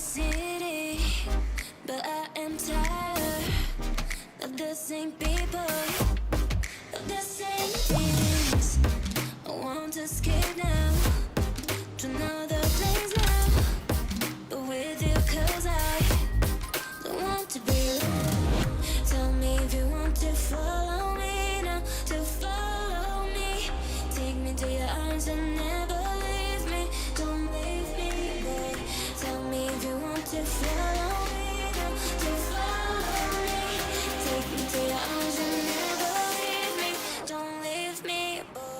city, but I am tired of the same people, of the same things. I want to escape now, to another place now, but with you, 'cause I don't want to be alone. Tell me if you want to follow me now, to follow me. Take me to your arms and never leave me. Don't leave me, boy. Tell me if you want to follow me now, to follow me. Take me to your arms and never leave me. Don't leave me, boy.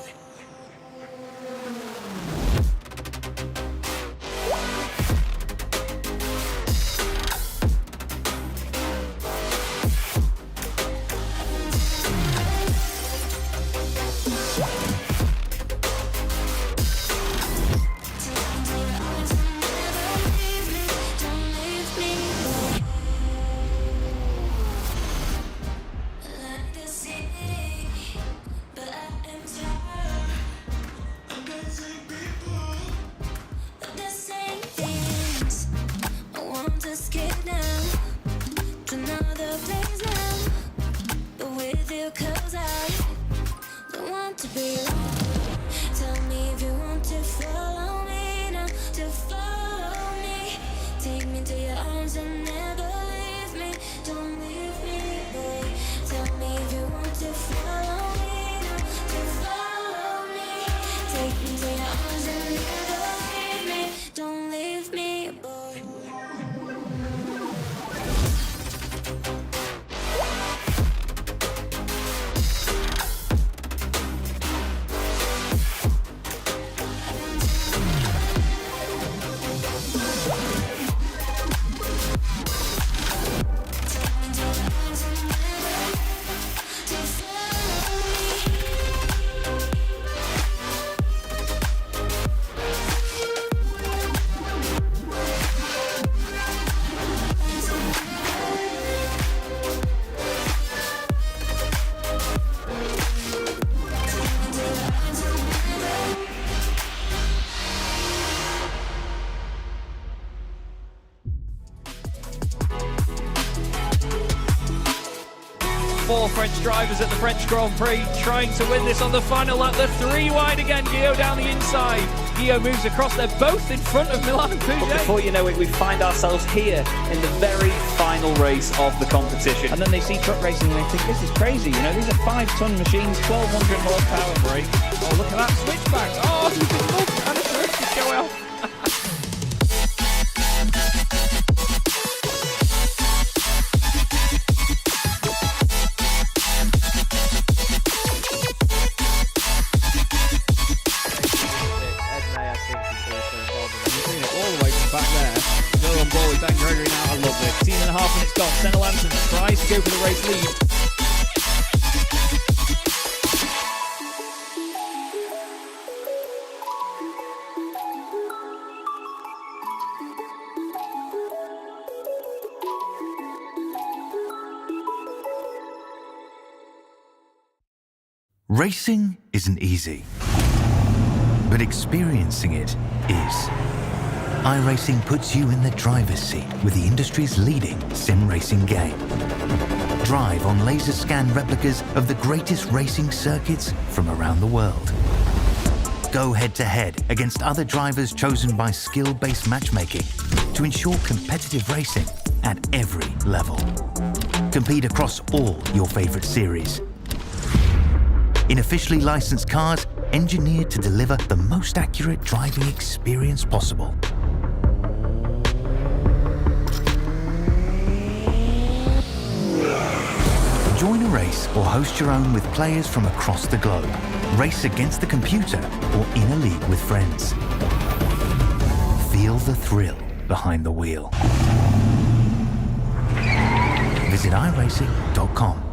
Four French drivers at the French Grand Prix trying to win this on the final lap. They're three wide again. Guillaume down the inside. Guillaume moves across. They're both in front of Milan and Pouget. But before you know it, we find ourselves here in the very final race of the competition. And then they see truck racing and they think, this is crazy. You know, these are 5-ton machines, 1,200 horsepower. Brake. Oh, look at that switchback. Oh, you can look and a first to show off. Gregory now, I love it. 10.5 minutes gone. Senna Lanson tries to go for the race lead. Racing isn't easy, but experiencing it is. iRacing puts you in the driver's seat with the industry's leading sim racing game. Drive on laser scan replicas of the greatest racing circuits from around the world. Go head to head against other drivers chosen by skill-based matchmaking to ensure competitive racing at every level. Compete across all your favorite series. In officially licensed cars engineered to deliver the most accurate driving experience possible. Join a race or host your own with players from across the globe. Race against the computer or in a league with friends. Feel the thrill behind the wheel. Visit iRacing.com.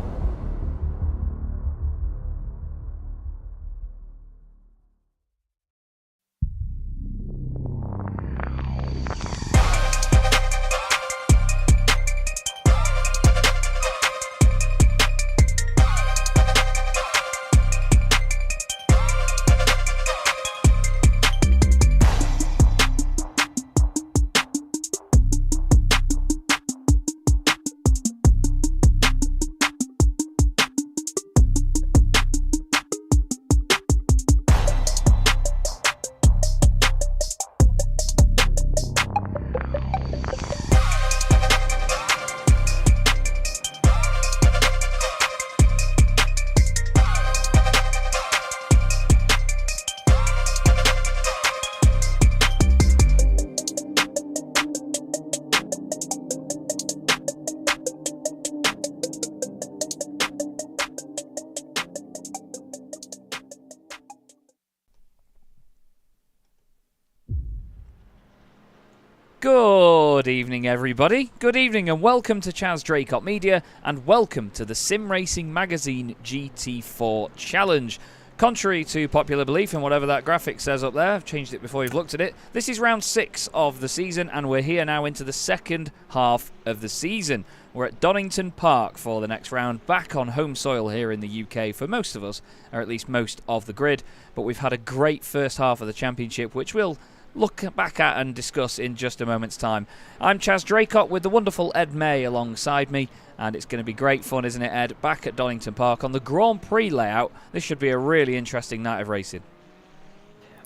Good evening, everybody. Good evening and welcome to Chaz Draycott Media and welcome to the Sim Racing Magazine GT4 Challenge. Contrary to popular belief and whatever that graphic says up there, I've changed it before you've looked at it, this is round 6 of the season and we're here now into the second half of the season. We're at Donington Park for the next round, back on home soil here in the UK for most of us, or at least most of the grid. But we've had a great first half of the championship, which we'll look back at and discuss in just a moment's time. I'm Chaz Draycott with the wonderful Ed May alongside me, and it's going to be great fun, isn't it, Ed? Back at Donington Park on the Grand Prix layout. This should be a really interesting night of racing.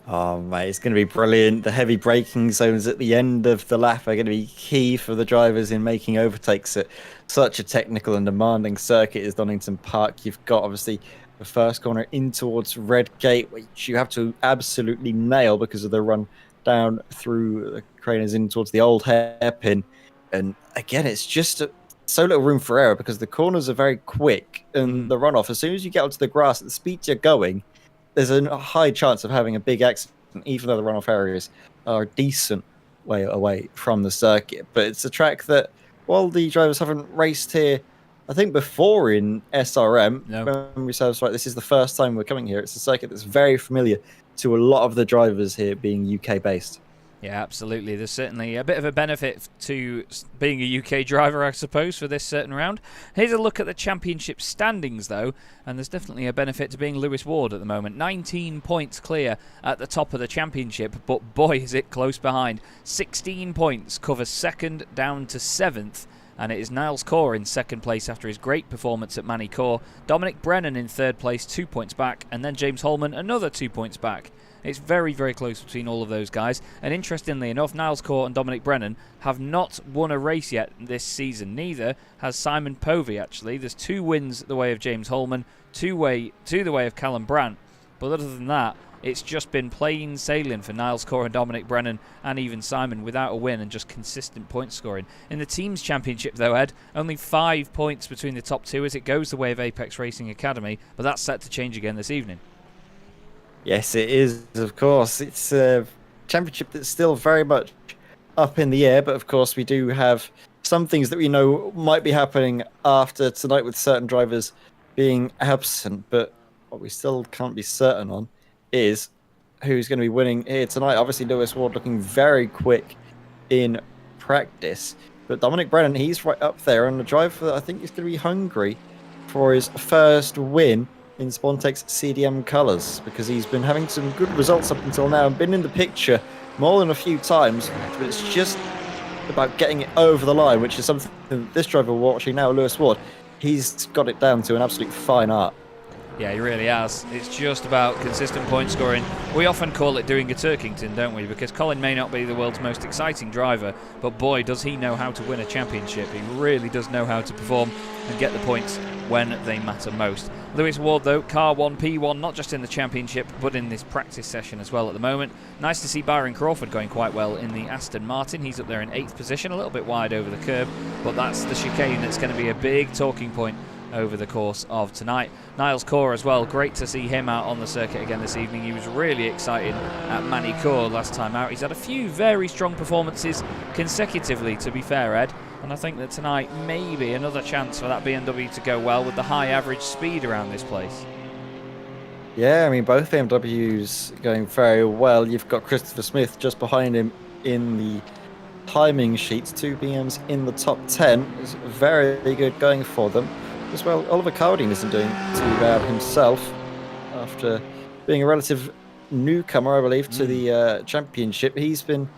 Oh, mate, it's going to be brilliant. The heavy braking zones at the end of the lap are going to be key for the drivers in making overtakes at such a technical and demanding circuit as Donington Park. You've got, obviously, the first corner in towards Redgate, which you have to absolutely nail because of the run down through the craners in towards the old hairpin. And again, it's just so little room for error because the corners are very quick and the runoff, as soon as you get onto the grass at the speed you're going, there's a high chance of having a big accident, even though the runoff areas are a decent way away from the circuit. But it's a track that, while the drivers haven't raced here, I think before in SRM, memory serves right, this is the first time we're coming here. It's a circuit that's very familiar to a lot of the drivers here being UK based. Yeah, absolutely. There's certainly a bit of a benefit to being a UK driver, I suppose, for this certain round. Here's a look at the championship standings, though, and there's definitely a benefit to being Lewis Ward at the moment. 19 points clear at the top of the championship, but boy, is it close behind. 16 points covers second down to 7th. And it is Mydas in second place after his great performance at Magny-Cours. Dominic Brennan in third place, 2 points back. And then James Holman, another 2 points back. It's very, very close between all of those guys. And interestingly enough, Mydas and Dominic Brennan have not won a race yet this season. Neither has Simon Povey, actually. There's 2 wins the way of James Holman, 2 the way of Callum Brandt. But other than that, it's just been plain sailing for Mydas and Dominic Brennan and even Simon without a win and just consistent point scoring. In the teams championship though, Ed, only 5 points between the top 2 as it goes the way of Apex Racing Academy, but that's set to change again this evening. Yes, it is, of course. It's a championship that's still very much up in the air, but of course we do have some things that we know might be happening after tonight with certain drivers being absent, but what we still can't be certain on is who's going to be winning here tonight. Obviously, Lewis Ward looking very quick in practice, but Dominic Brennan, he's right up there on the driver that I think is going to be hungry for his first win in Spontek's CDM colours, because he's been having some good results up until now and been in the picture more than a few times, but it's just about getting it over the line, which is something that this driver we're watching now, Lewis Ward, he's got it down to an absolute fine art. Yeah, he really has. It's just about consistent point scoring. We often call it doing a Turkington, don't we? Because Colin may not be the world's most exciting driver, but boy, does he know how to win a championship. He really does know how to perform and get the points when they matter most. Lewis Ward, though, car 1, P1, not just in the championship, but in this practice session as well at the moment. Nice to see Byron Crawford going quite well in the Aston Martin. He's up there in 8th position, a little bit wide over the curb, but that's the chicane that's going to be a big talking point over the course of tonight. Mydas as well, great to see him out on the circuit again this evening. He was really excited at Magny-Cours last time out. He's had a few very strong performances consecutively, to be fair, Ed, and I think that tonight may be another chance for that BMW to go well with the high average speed around this place. Yeah, I mean, both BMWs going very well. You've got Christopher Smith just behind him in the timing sheets, 2 BMs in the top 10. It's very good going for them. As well, Oliver Cardine isn't doing too bad himself after being a relative newcomer, I believe, to the championship. He's been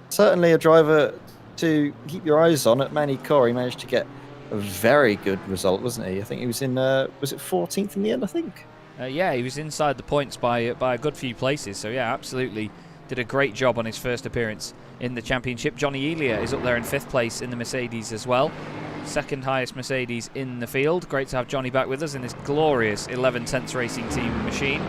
certainly a driver to keep your eyes on at Magny-Cours. He managed to get a very good result, wasn't he? I think he was in, was it 14th in the end, I think? Yeah, he was inside the points by a good few places, so yeah, absolutely did a great job on his first appearance in the championship. Johnny Elia is up there in 5th place in the Mercedes as well. Second highest Mercedes in the field. Great to have Johnny back with us in this glorious 11/10 racing team machine.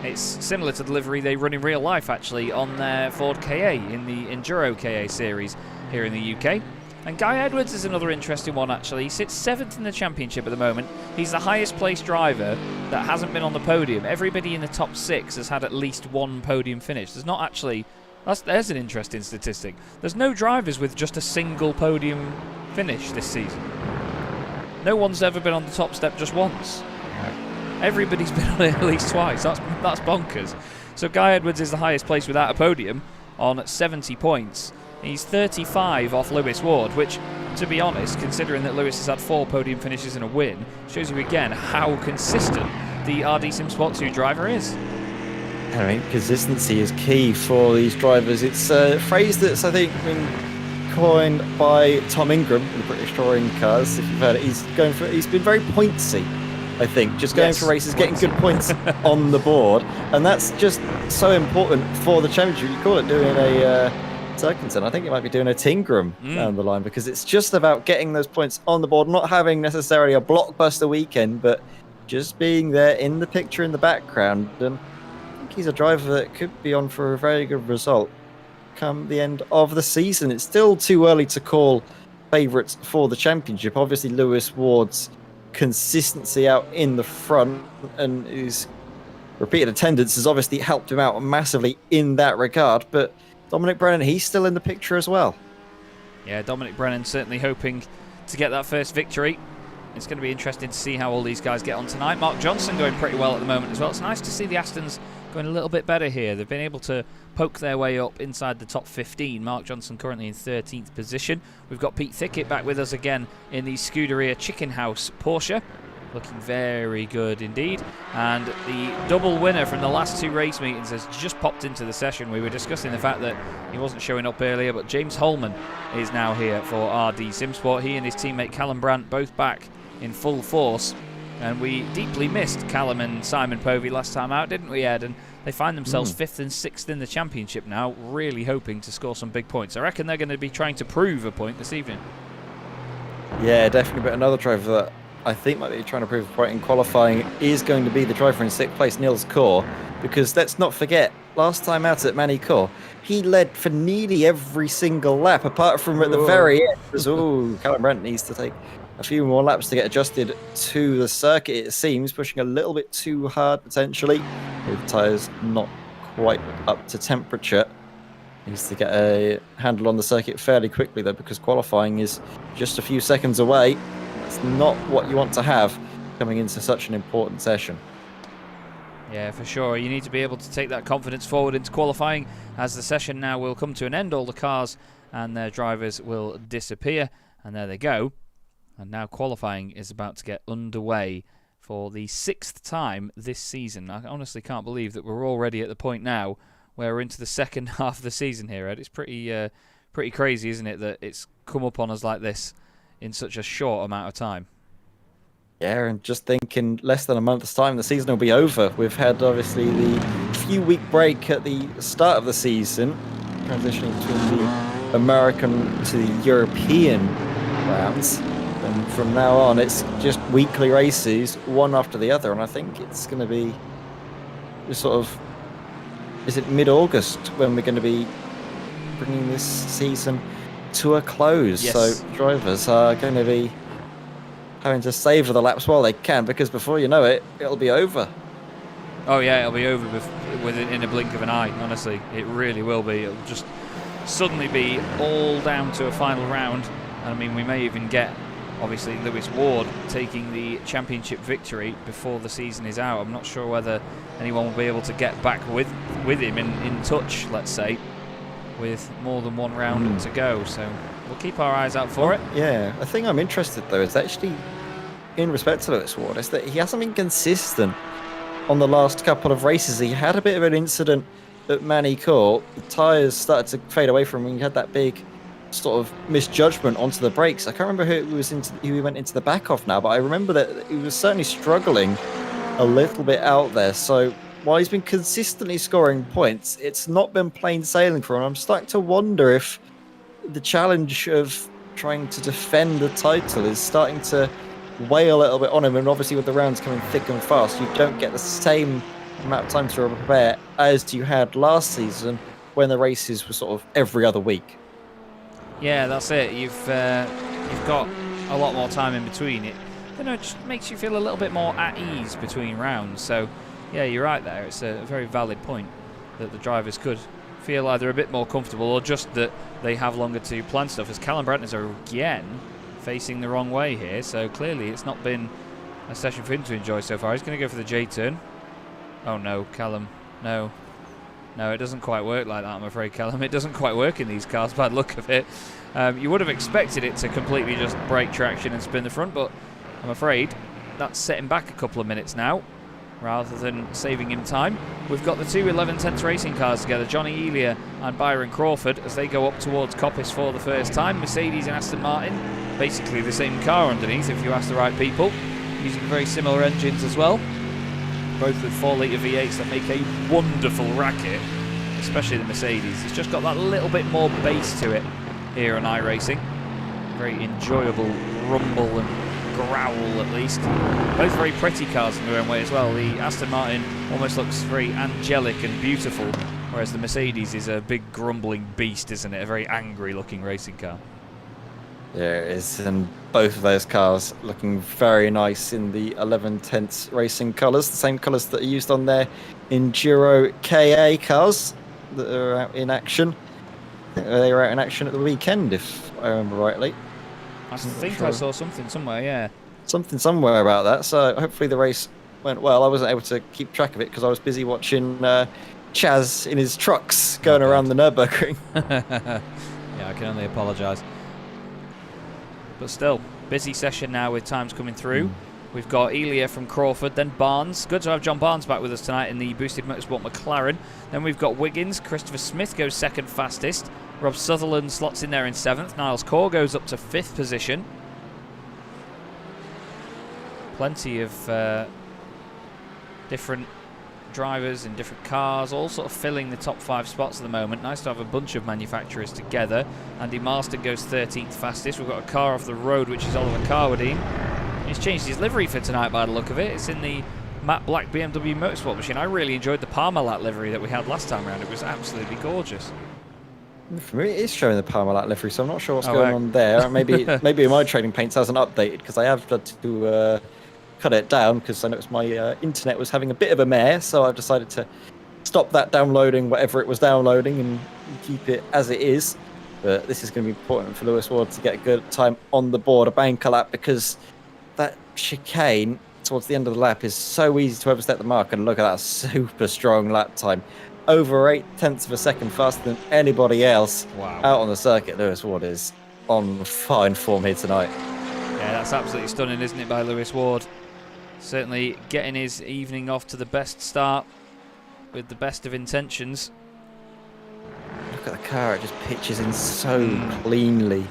It's similar to the livery they run in real life, actually, on their Ford KA in the Enduro KA series here in the UK. And Guy Edwards is another interesting one, actually. He sits 7th in the championship at the moment. He's the highest placed driver that hasn't been on the podium. Everybody in the top 6 has had at least one podium finish. There's not actually There's an interesting statistic. There's no drivers with just a single podium finish this season. No one's ever been on the top step just once. Everybody's been on it at least twice. That's bonkers. So Guy Edwards is the highest place without a podium on 70 points. He's 35 off Lewis Ward, which, to be honest, considering that Lewis has had 4 podium finishes and a win, shows you again how consistent the RD Sim Sport 2 driver is. I mean, consistency is key for these drivers. It's a phrase that's, I think, been coined by Tom Ingram, the British touring cars. If you've heard it, he's been very pointsy, I think, just going for races, getting good points on the board, and that's just so important for the championship. You call it doing a Turkington. I think it might be doing a Tingram down the line, because it's just about getting those points on the board, not having necessarily a blockbuster weekend, but just being there in the picture in the background. And I think he's a driver that could be on for a very good result come the end of the season. It's still too early to call favourites for the championship. Obviously, Lewis Ward's consistency out in the front and his repeated attendance has obviously helped him out massively in that regard, but Dominic Brennan, he's still in the picture as well. Yeah, Dominic Brennan certainly hoping to get that first victory. It's going to be interesting to see how all these guys get on tonight. Mark Johnson going pretty well at the moment as well. It's nice to see the Astons going a little bit better here. They've been able to poke their way up inside the top 15. Mark Johnson currently in 13th position. We've got Pete Thickett back with us again in the Scuderia Chicken House Porsche. Looking very good indeed. And the double winner from the last 2 race meetings has just popped into the session. We were discussing the fact that he wasn't showing up earlier, but James Holman is now here for RD Simsport. He and his teammate Callum Brandt both back in full force. And we deeply missed Callum and Simon Povey last time out, didn't we, Ed? And they find themselves 5th and 6th in the championship now, really hoping to score some big points. I reckon they're going to be trying to prove a point this evening. Yeah, definitely. But another driver that I think might be trying to prove a point in qualifying is going to be the driver in 6th place, Niels Kaur, because let's not forget, last time out at Magny-Cours, he led for nearly every single lap, apart from at the very end. Callum Brandt needs to take a few more laps to get adjusted to the circuit, it seems, pushing a little bit too hard potentially. With tyres not quite up to temperature. Needs to get a handle on the circuit fairly quickly though, because qualifying is just a few seconds away. That's not what you want to have coming into such an important session. Yeah, for sure. You need to be able to take that confidence forward into qualifying, as the session now will come to an end. All the cars and their drivers will disappear, and there they go. And now qualifying is about to get underway for the 6th time this season. I honestly can't believe that we're already at the point now where we're into the second half of the season here, Ed. It's pretty crazy, isn't it, that it's come up on us like this in such a short amount of time. Yeah, and just think in less than a month's time, the season will be over. We've had, obviously, the few-week break at the start of the season, transitioning between the American to the European rounds. And from now on, it's just weekly races, one after the other. And I think it's going to be just sort of, is it mid-August when we're going to be bringing this season to a close? Yes. So drivers are going to be having to savour the laps while they can, because before you know it, it'll be over. Oh yeah, it'll be over in a blink of an eye, honestly. It really will be. It'll just suddenly be all down to a final round. And I mean, we may even get, obviously, Lewis Ward taking the championship victory before the season is out. I'm not sure whether anyone will be able to get back with him in touch, let's say, with more than one round to go. So we'll keep our eyes out for it. Yeah, the thing I'm interested, though, is actually, in respect to Lewis Ward, is that he hasn't been consistent on the last couple of races. He had a bit of an incident at Magny-Cours. The tyres started to fade away from him. He had that big sort of misjudgment onto the brakes. I can't remember who he went into the back of now, but I remember that he was certainly struggling a little bit out there. So while he's been consistently scoring points, it's not been plain sailing for him. I'm starting to wonder if the challenge of trying to defend the title is starting to weigh a little bit on him. And obviously with the rounds coming thick and fast, you don't get the same amount of time to prepare as you had last season when the races were sort of every other week. Yeah, that's it. You've got a lot more time in between. It, it just makes you feel a little bit more at ease between rounds. So, yeah, you're right there. It's a very valid point that the drivers could feel either a bit more comfortable or just that they have longer to plan stuff, as Callum Brentners are again facing the wrong way here, so clearly it's not been a session for him to enjoy so far. He's going to go for the J turn. Oh no, Callum, no. No, it doesn't quite work like that, I'm afraid, Callum. It doesn't quite work in these cars, bad look of it. You would have expected it to completely just break traction and spin the front, but I'm afraid that's setting back a couple of minutes now, rather than saving him time. We've got the two 11/10 racing cars together, Johnny Elia and Byron Crawford, as they go up towards Coppice for the first time. Mercedes and Aston Martin, basically the same car underneath, if you ask the right people, using very similar engines as well. Both with 4-litre V8s that make a wonderful racket, especially the Mercedes. It's just got that little bit more bass to it here on iRacing. Very enjoyable rumble and growl, at least. Both very pretty cars in their own way as well. The Aston Martin almost looks very angelic and beautiful, whereas the Mercedes is a big grumbling beast, isn't it? A very angry looking racing car. Yeah, it is, and both of those cars looking very nice in the 11/10 racing colours, the same colours that are used on their Enduro KA cars that are out in action. I think they were out in action at the weekend, if I remember rightly. I think I saw something somewhere, yeah. Something somewhere about that, so hopefully the race went well. I wasn't able to keep track of it because I was busy watching Chaz in his trucks going around the Nürburgring. Yeah, I can only apologise. But still, busy session now with times coming through. We've got Elia from Crawford, then Barnes. Good to have John Barnes back with us tonight in the Boosted Motorsport McLaren. Then we've got Wiggins. Christopher Smith goes second fastest. Rob Sutherland slots in there in 7th. Niles Core goes up to 5th position. Plenty of different drivers in different cars, all sort of filling the top 5 spots at the moment. Nice to have a bunch of manufacturers together. Andy Marston goes 13th fastest. We've got a car off the road, which is Oliver Carwadine. He's changed his livery for tonight by the look of it. It's in the matte black BMW Motorsport machine. I really enjoyed the Parmalat livery that we had last time around. It was absolutely gorgeous. For me, it is showing the Parmalat livery, so I'm not sure what's going on there. Maybe my trading paints hasn't updated, because I have had to cut it down because I noticed my internet was having a bit of a mare, so I've decided to stop that downloading whatever it was downloading and keep it as it is. But this is going to be important for Lewis Ward to get a good time on the board, a banker lap, because that chicane towards the end of the lap is so easy to overstep the mark, and look at that super strong lap time. Over 0.8 of a second faster than anybody else out on the circuit. Lewis Ward is on fine form here tonight. Yeah, that's absolutely stunning, isn't it, by Lewis Ward? Certainly getting his evening off to the best start with the best of intentions. Look at the car, it just pitches in so cleanly.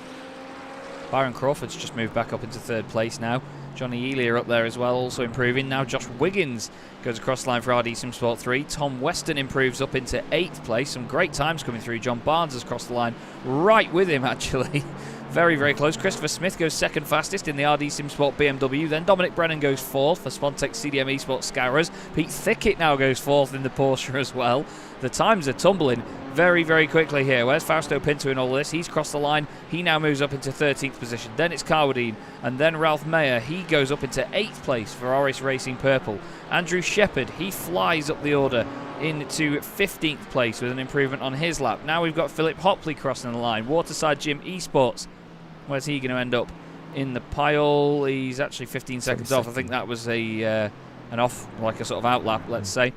Byron Crawford's just moved back up into 3rd place now. Johnny Elia up there as well, also improving. Now Josh Wiggins goes across the line for RD Sim Sport 3. Tom Weston improves up into 8th place. Some great times coming through. John Barnes has crossed the line right with him, actually. Very, very close. Christopher Smith goes 2nd fastest in the RD Sim Sport BMW. Then Dominic Brennan goes 4th for Spontex CDM Esports Scourers. Pete Thickett now goes 4th in the Porsche as well. The times are tumbling very, very quickly here. Where's Fausto Pinto in all this? He's crossed the line. He now moves up into 13th position. Then it's Carwadine. And then Ralph Mayer. He goes up into 8th place for Orris Racing Purple. Andrew Shepherd. He flies up the order into 15th place with an improvement on his lap. Now we've got Philip Hopley crossing the line. Waterside Gym Esports. Where's he going to end up? In the pile. He's actually 15 seconds off. I think that was an off, like a sort of outlap, let's say.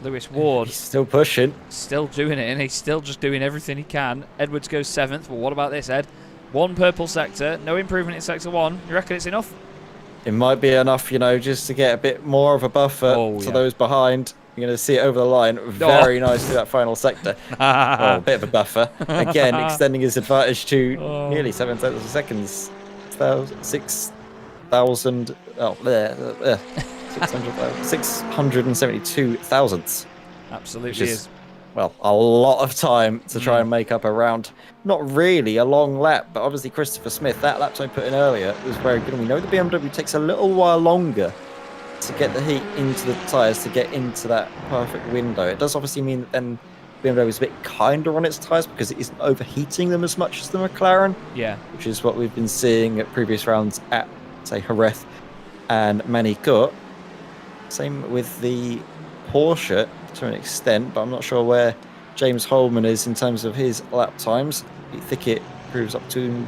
Lewis Ward. He's still pushing. Still doing it, and he's still just doing everything he can. Edwards goes 7th. Well, what about this, Ed? 1 purple sector. No improvement in sector 1. You reckon it's enough? It might be enough, you know, just to get a bit more of a buffer to those behind. You're going to see it over the line. Very nice to that final sector. A bit of a buffer. Again, extending his advantage to nearly 7 seconds. 6,000. Oh, there. 672 thousandths. Absolutely which is, well, a lot of time to try and make up a round. Not really a long lap, but obviously Christopher Smith, that lap time put in earlier was very good. And we know the BMW takes a little while longer to get the heat into the tyres, to get into that perfect window. It does obviously mean that then BMW is a bit kinder on its tyres because it isn't overheating them as much as the McLaren. Yeah. Which is what we've been seeing at previous rounds at, say, Jerez and Magny-Cours. Same with the Porsche to an extent, but I'm not sure where James Holman is in terms of his lap times. Thicket proves up to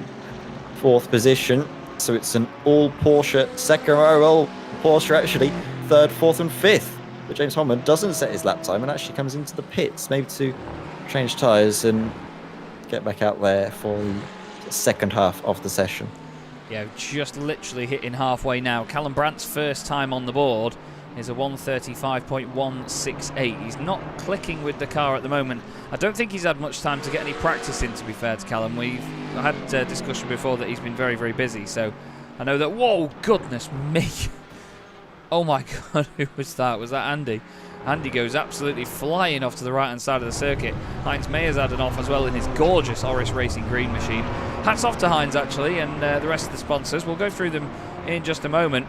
4th position. So it's an all Porsche second row, all Porsche actually 3rd, 4th and 5th. But James Holman doesn't set his lap time and actually comes into the pits, maybe to change tyres and get back out there for the second half of the session. Yeah, just literally hitting halfway now. Callum Brandt's first time on the board is a 1:35.168. He's not clicking with the car at the moment. I don't think he's had much time to get any practice in, to be fair to Callum. We've had a discussion before that he's been very, very busy, so I know that... Whoa, goodness me. Oh my God, who was that? Was that Andy? Andy goes absolutely flying off to the right-hand side of the circuit. Heinz Mayer's had an off as well in his gorgeous Orris Racing green machine. Hats off to Heinz, actually, and the rest of the sponsors. We'll go through them in just a moment.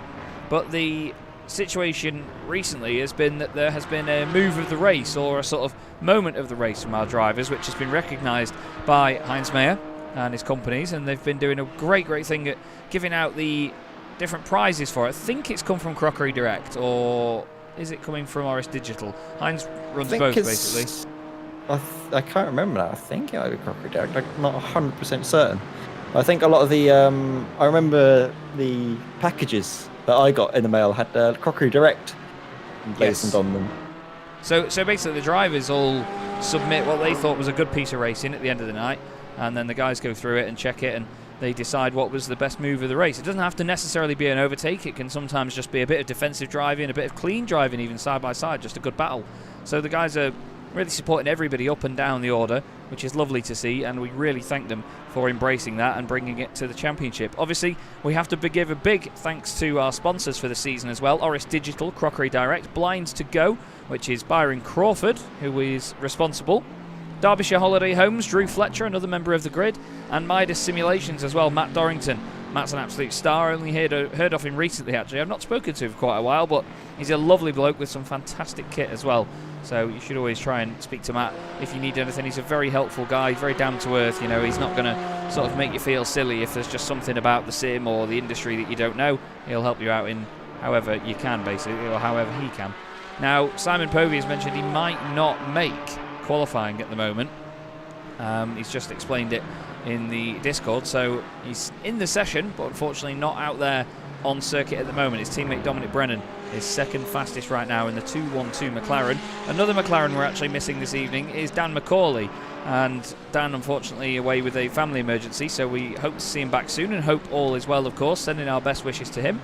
But the situation recently has been that there has been a move of the race, or a sort of moment of the race from our drivers, which has been recognised by Heinz Mayer and his companies, and they've been doing a great thing at giving out the different prizes for it. I think it's come from Crockery Direct, or is it coming from Orris Digital? Heinz runs both, basically. I can't remember now. I think it might be Crockery Direct. I'm not 100% certain. I think a lot of the... I remember the packages that I got in the mail had Crockery Direct emblazoned on them. So basically the drivers all submit what they thought was a good piece of racing at the end of the night, and then the guys go through it and check it, and they decide what was the best move of the race. It doesn't have to necessarily be an overtake. It can sometimes just be a bit of defensive driving, a bit of clean driving, even side by side, just a good battle. So the guys are really supporting everybody up and down the order, which is lovely to see, and we really thank them for embracing that and bringing it to the championship. Obviously, we have to give a big thanks to our sponsors for the season as well: Orris Digital, Crockery Direct, Blinds to Go, which is Byron Crawford, who is responsible, Derbyshire Holiday Homes, Drew Fletcher, another member of the grid, and Mydas Simulations as well, Matt Dorrington. Matt's an absolute star. I only heard of him recently, actually. I've not spoken to him for quite a while, but he's a lovely bloke with some fantastic kit as well. So you should always try and speak to Matt if you need anything. He's a very helpful guy, very down to earth. You know, he's not going to sort of make you feel silly if there's just something about the sim or the industry that you don't know. He'll help you out in however you can, basically, or however he can. Now, Simon Povey has mentioned he might not make qualifying at the moment. He's just explained it in the Discord, so he's in the session, but unfortunately not out there on circuit at the moment. His teammate Dominic Brennan is second fastest right now in the 212 McLaren. Another McLaren we're actually missing this evening is Dan McCauley, and Dan unfortunately away with a family emergency, so we hope to see him back soon and hope all is well, of course, sending our best wishes to him.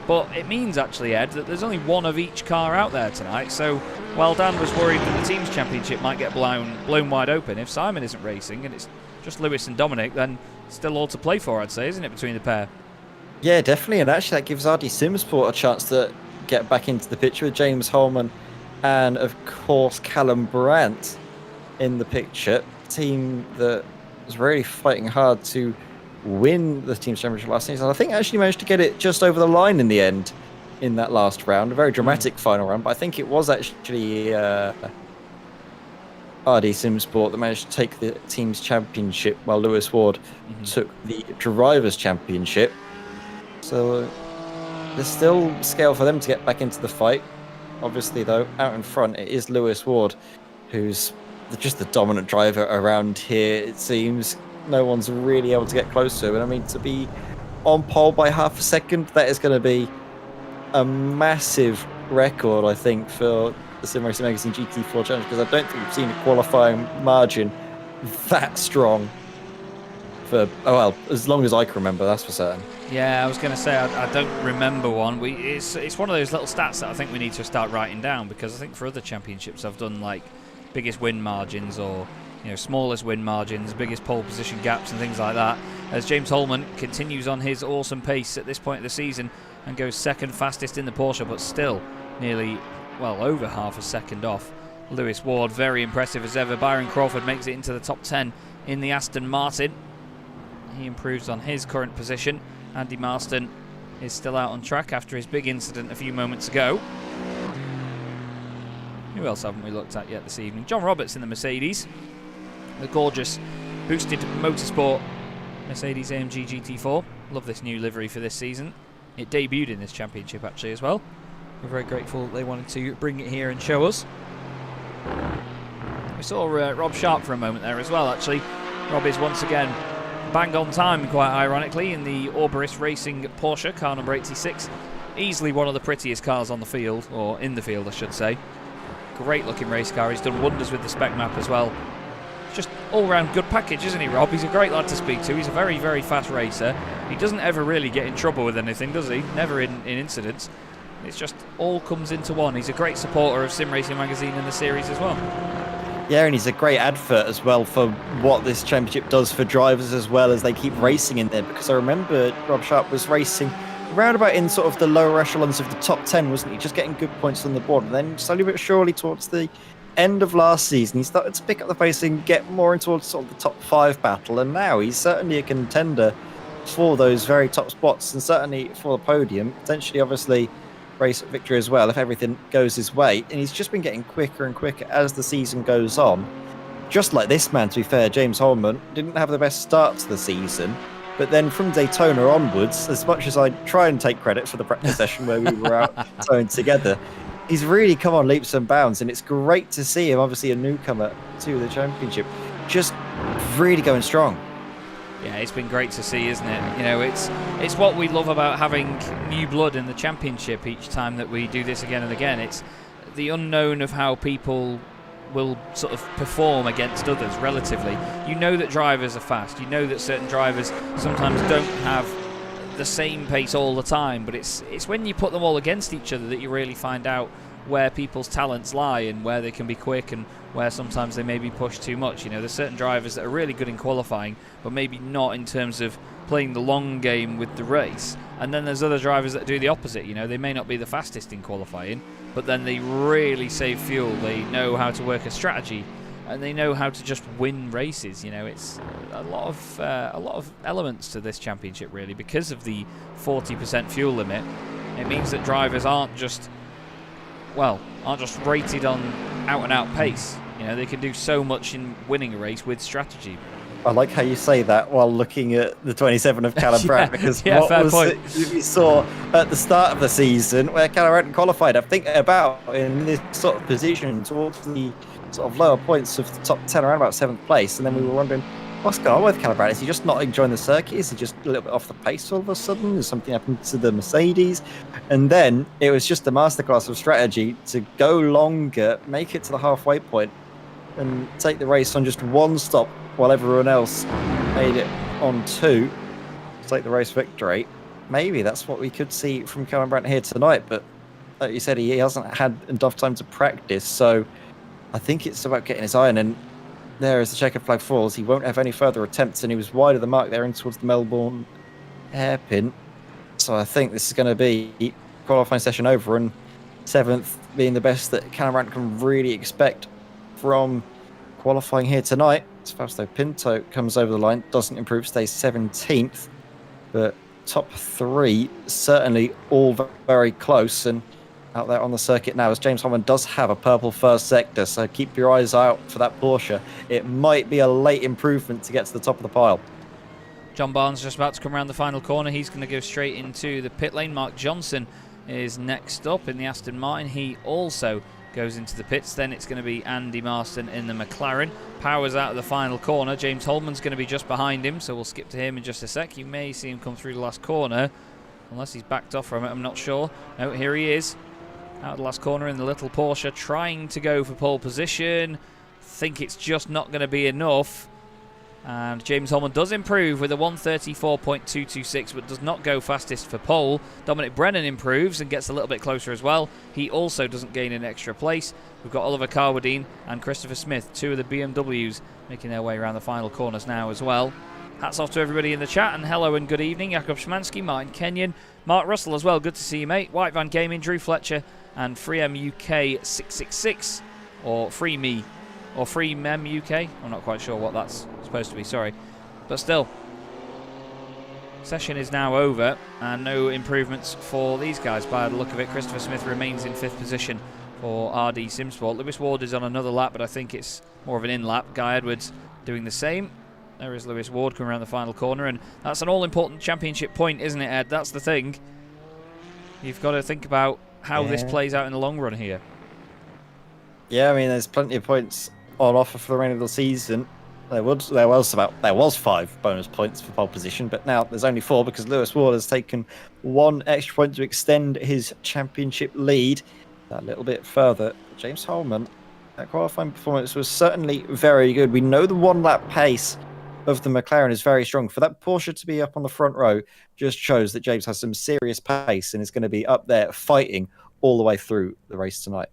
But it means actually, Ed, that there's only one of each car out there tonight, so while Dan was worried that the team's championship might get blown wide open, if Simon isn't racing and it's just Lewis and Dominic, then still all to play for, I'd say, isn't it, between the pair? Yeah, definitely, and actually that gives RD Simsport a chance to get back into the picture with James Holman and, of course, Callum Brandt in the picture. Team that was really fighting hard to win the team's championship last season. I think actually managed to get it just over the line in the end in that last round. A very dramatic final round, but I think it was actually RD Simsport that managed to take the team's championship while Lewis Ward took the drivers' championship. So there's still scale for them to get back into the fight. Obviously, though, out in front, it is Lewis Ward, who's just the dominant driver around here, it seems. No one's really able to get close to him. And I mean, to be on pole by half a second, that is going to be a massive record, I think, for the Sim Racing Magazine GT4 Challenge, because I don't think we've seen a qualifying margin that strong for, oh well, as long as I can remember, that's for certain. Yeah, I was going to say, I don't remember one. It's one of those little stats that I think we need to start writing down, because I think for other championships I've done like biggest win margins, or smallest win margins, biggest pole position gaps and things like that, as James Holman continues on his awesome pace at this point of the season and goes second fastest in the Porsche, but still nearly, well, over half a second off Lewis Ward. Very impressive as ever. Byron Crawford makes it into the top 10 in the Aston Martin. He improves on his current position. Andy Marston is still out on track after his big incident a few moments ago. Who else haven't we looked at yet this evening? John Roberts in the Mercedes. The gorgeous boosted motorsport Mercedes AMG GT4. Love this new livery for this season. It debuted in this championship actually as well. We're very grateful that they wanted to bring it here and show us. We saw Rob Sharp for a moment there as well, actually. Rob is once again bang on time, quite ironically, in the Orris Racing Porsche, car number 86. Easily one of the prettiest cars on the field, or in the field, I should say. Great looking race car. He's done wonders with the spec map as well. Just all-round good package, isn't he, Rob? He's a great lad to speak to. He's a very, very fast racer. He doesn't ever really get in trouble with anything, does he? Never in incidents. It's just all comes into one. He's a great supporter of Sim Racing Magazine and the series as well. Yeah, and he's a great advert as well for what this championship does for drivers as well, as they keep racing in there. Because I remember Rob Sharp was racing around about in sort of the lower echelons of the top 10, wasn't he? Just getting good points on the board. And then slowly but surely towards the end of last season, he started to pick up the pace and get more into sort of the top 5 battle. And now he's certainly a contender for those very top spots, and certainly for the podium, potentially obviously race victory as well if everything goes his way. And he's just been getting quicker and quicker as the season goes on. Just like this man, to be fair, James Holman didn't have the best start to the season, but then from Daytona onwards, as much as I try and take credit for the practice session where we were out towing together, he's really come on leaps and bounds, and it's great to see him, obviously a newcomer to the championship, just really going strong. Yeah, it's been great to see, isn't it? You know, it's what we love about having new blood in the championship each time that we do this again and again. It's the unknown of how people will sort of perform against others relatively. You know that drivers are fast. You know that certain drivers sometimes don't have the same pace all the time, but it's when you put them all against each other that you really find out where people's talents lie and where they can be quick and where sometimes they may be pushed too much. You know, there's certain drivers that are really good in qualifying, but maybe not in terms of playing the long game with the race. And then there's other drivers that do the opposite. You know, they may not be the fastest in qualifying, but then they really save fuel. They know how to work a strategy, and they know how to just win races. You know, it's a lot of elements to this championship really, because of the 40% fuel limit. It means that drivers aren't just rated on out-and-out pace. You know, they can do so much in winning a race with strategy. I like how you say that while looking at the 27 of Callum Brandt, because what was it you saw at the start of the season where Callum Brandt qualified, I think, about in this sort of position towards the sort of lower points of the top 10, around about 7th place, and then we were wondering, what's going on with Callum Brandt? Is he just not enjoying the circuit? Is he just a little bit off the pace all of a sudden? Has something happened to the Mercedes? And then it was just a masterclass of strategy to go longer, make it to the halfway point, and take the race on just one stop while everyone else made it on 2 to take the race victory. Maybe that's what we could see from Callum Brandt here tonight, but like you said, he hasn't had enough time to practice, so I think it's about getting his iron. And there as the checkered flag falls, he won't have any further attempts, and he was wide of the mark there in towards the Melbourne hairpin. So I think this is going to be qualifying session over, and 7th being the best that Callum Brandt can really expect from qualifying here tonight. As Fausto Pinto comes over the line, doesn't improve, stays 17th, but top 3 certainly all very close. And out there on the circuit now, as James Holman does have a purple first sector, so keep your eyes out for that Porsche. It might be a late improvement to get to the top of the pile. John Barnes just about to come around the final corner. He's going to go straight into the pit lane. Mark Johnson is next up in the Aston Martin. He also goes into the pits. Then it's going to be Andy Marston in the McLaren. Powers out of the final corner. James Holman's going to be just behind him, so we'll skip to him in just a sec. You may see him come through the last corner, unless he's backed off from it, I'm not sure. No, here he is, out of the last corner in the little Porsche, trying to go for pole position. Think it's just not going to be enough. And James Holman does improve with a 134.226, but does not go fastest for pole. Dominic Brennan improves and gets a little bit closer as well. He also doesn't gain an extra place. We've got Oliver Carwadine and Christopher Smith, 2 of the BMWs, making their way around the final corners now as well. Hats off to everybody in the chat, and hello and good evening. Jakob Szymanski, Martin Kenyon, Mark Russell as well, good to see you, mate. White Van Gaming, Drew Fletcher, and FreeM UK 666, or Free Me, or Free Mem UK. I'm not quite sure what that's supposed to be, sorry. But still, session is now over, and no improvements for these guys by the look of it. Christopher Smith remains in 5th position for RD Simsport. Lewis Ward is on another lap, but I think it's more of an in-lap. Guy Edwards doing the same. There is Lewis Ward coming around the final corner, and that's an all-important championship point, isn't it, Ed? That's the thing. You've got to think about how this plays out in the long run here. Yeah, I mean, there's plenty of points on offer for the remainder of the season. There was 5 bonus points for pole position, but now there's only 4 because Lewis Ward has taken 1 extra point to extend his championship lead a little bit further. James Holman, that qualifying performance was certainly very good. We know the 1-lap pace of the McLaren is very strong. For that Porsche to be up on the front row just shows that James has some serious pace and is going to be up there fighting all the way through the race tonight.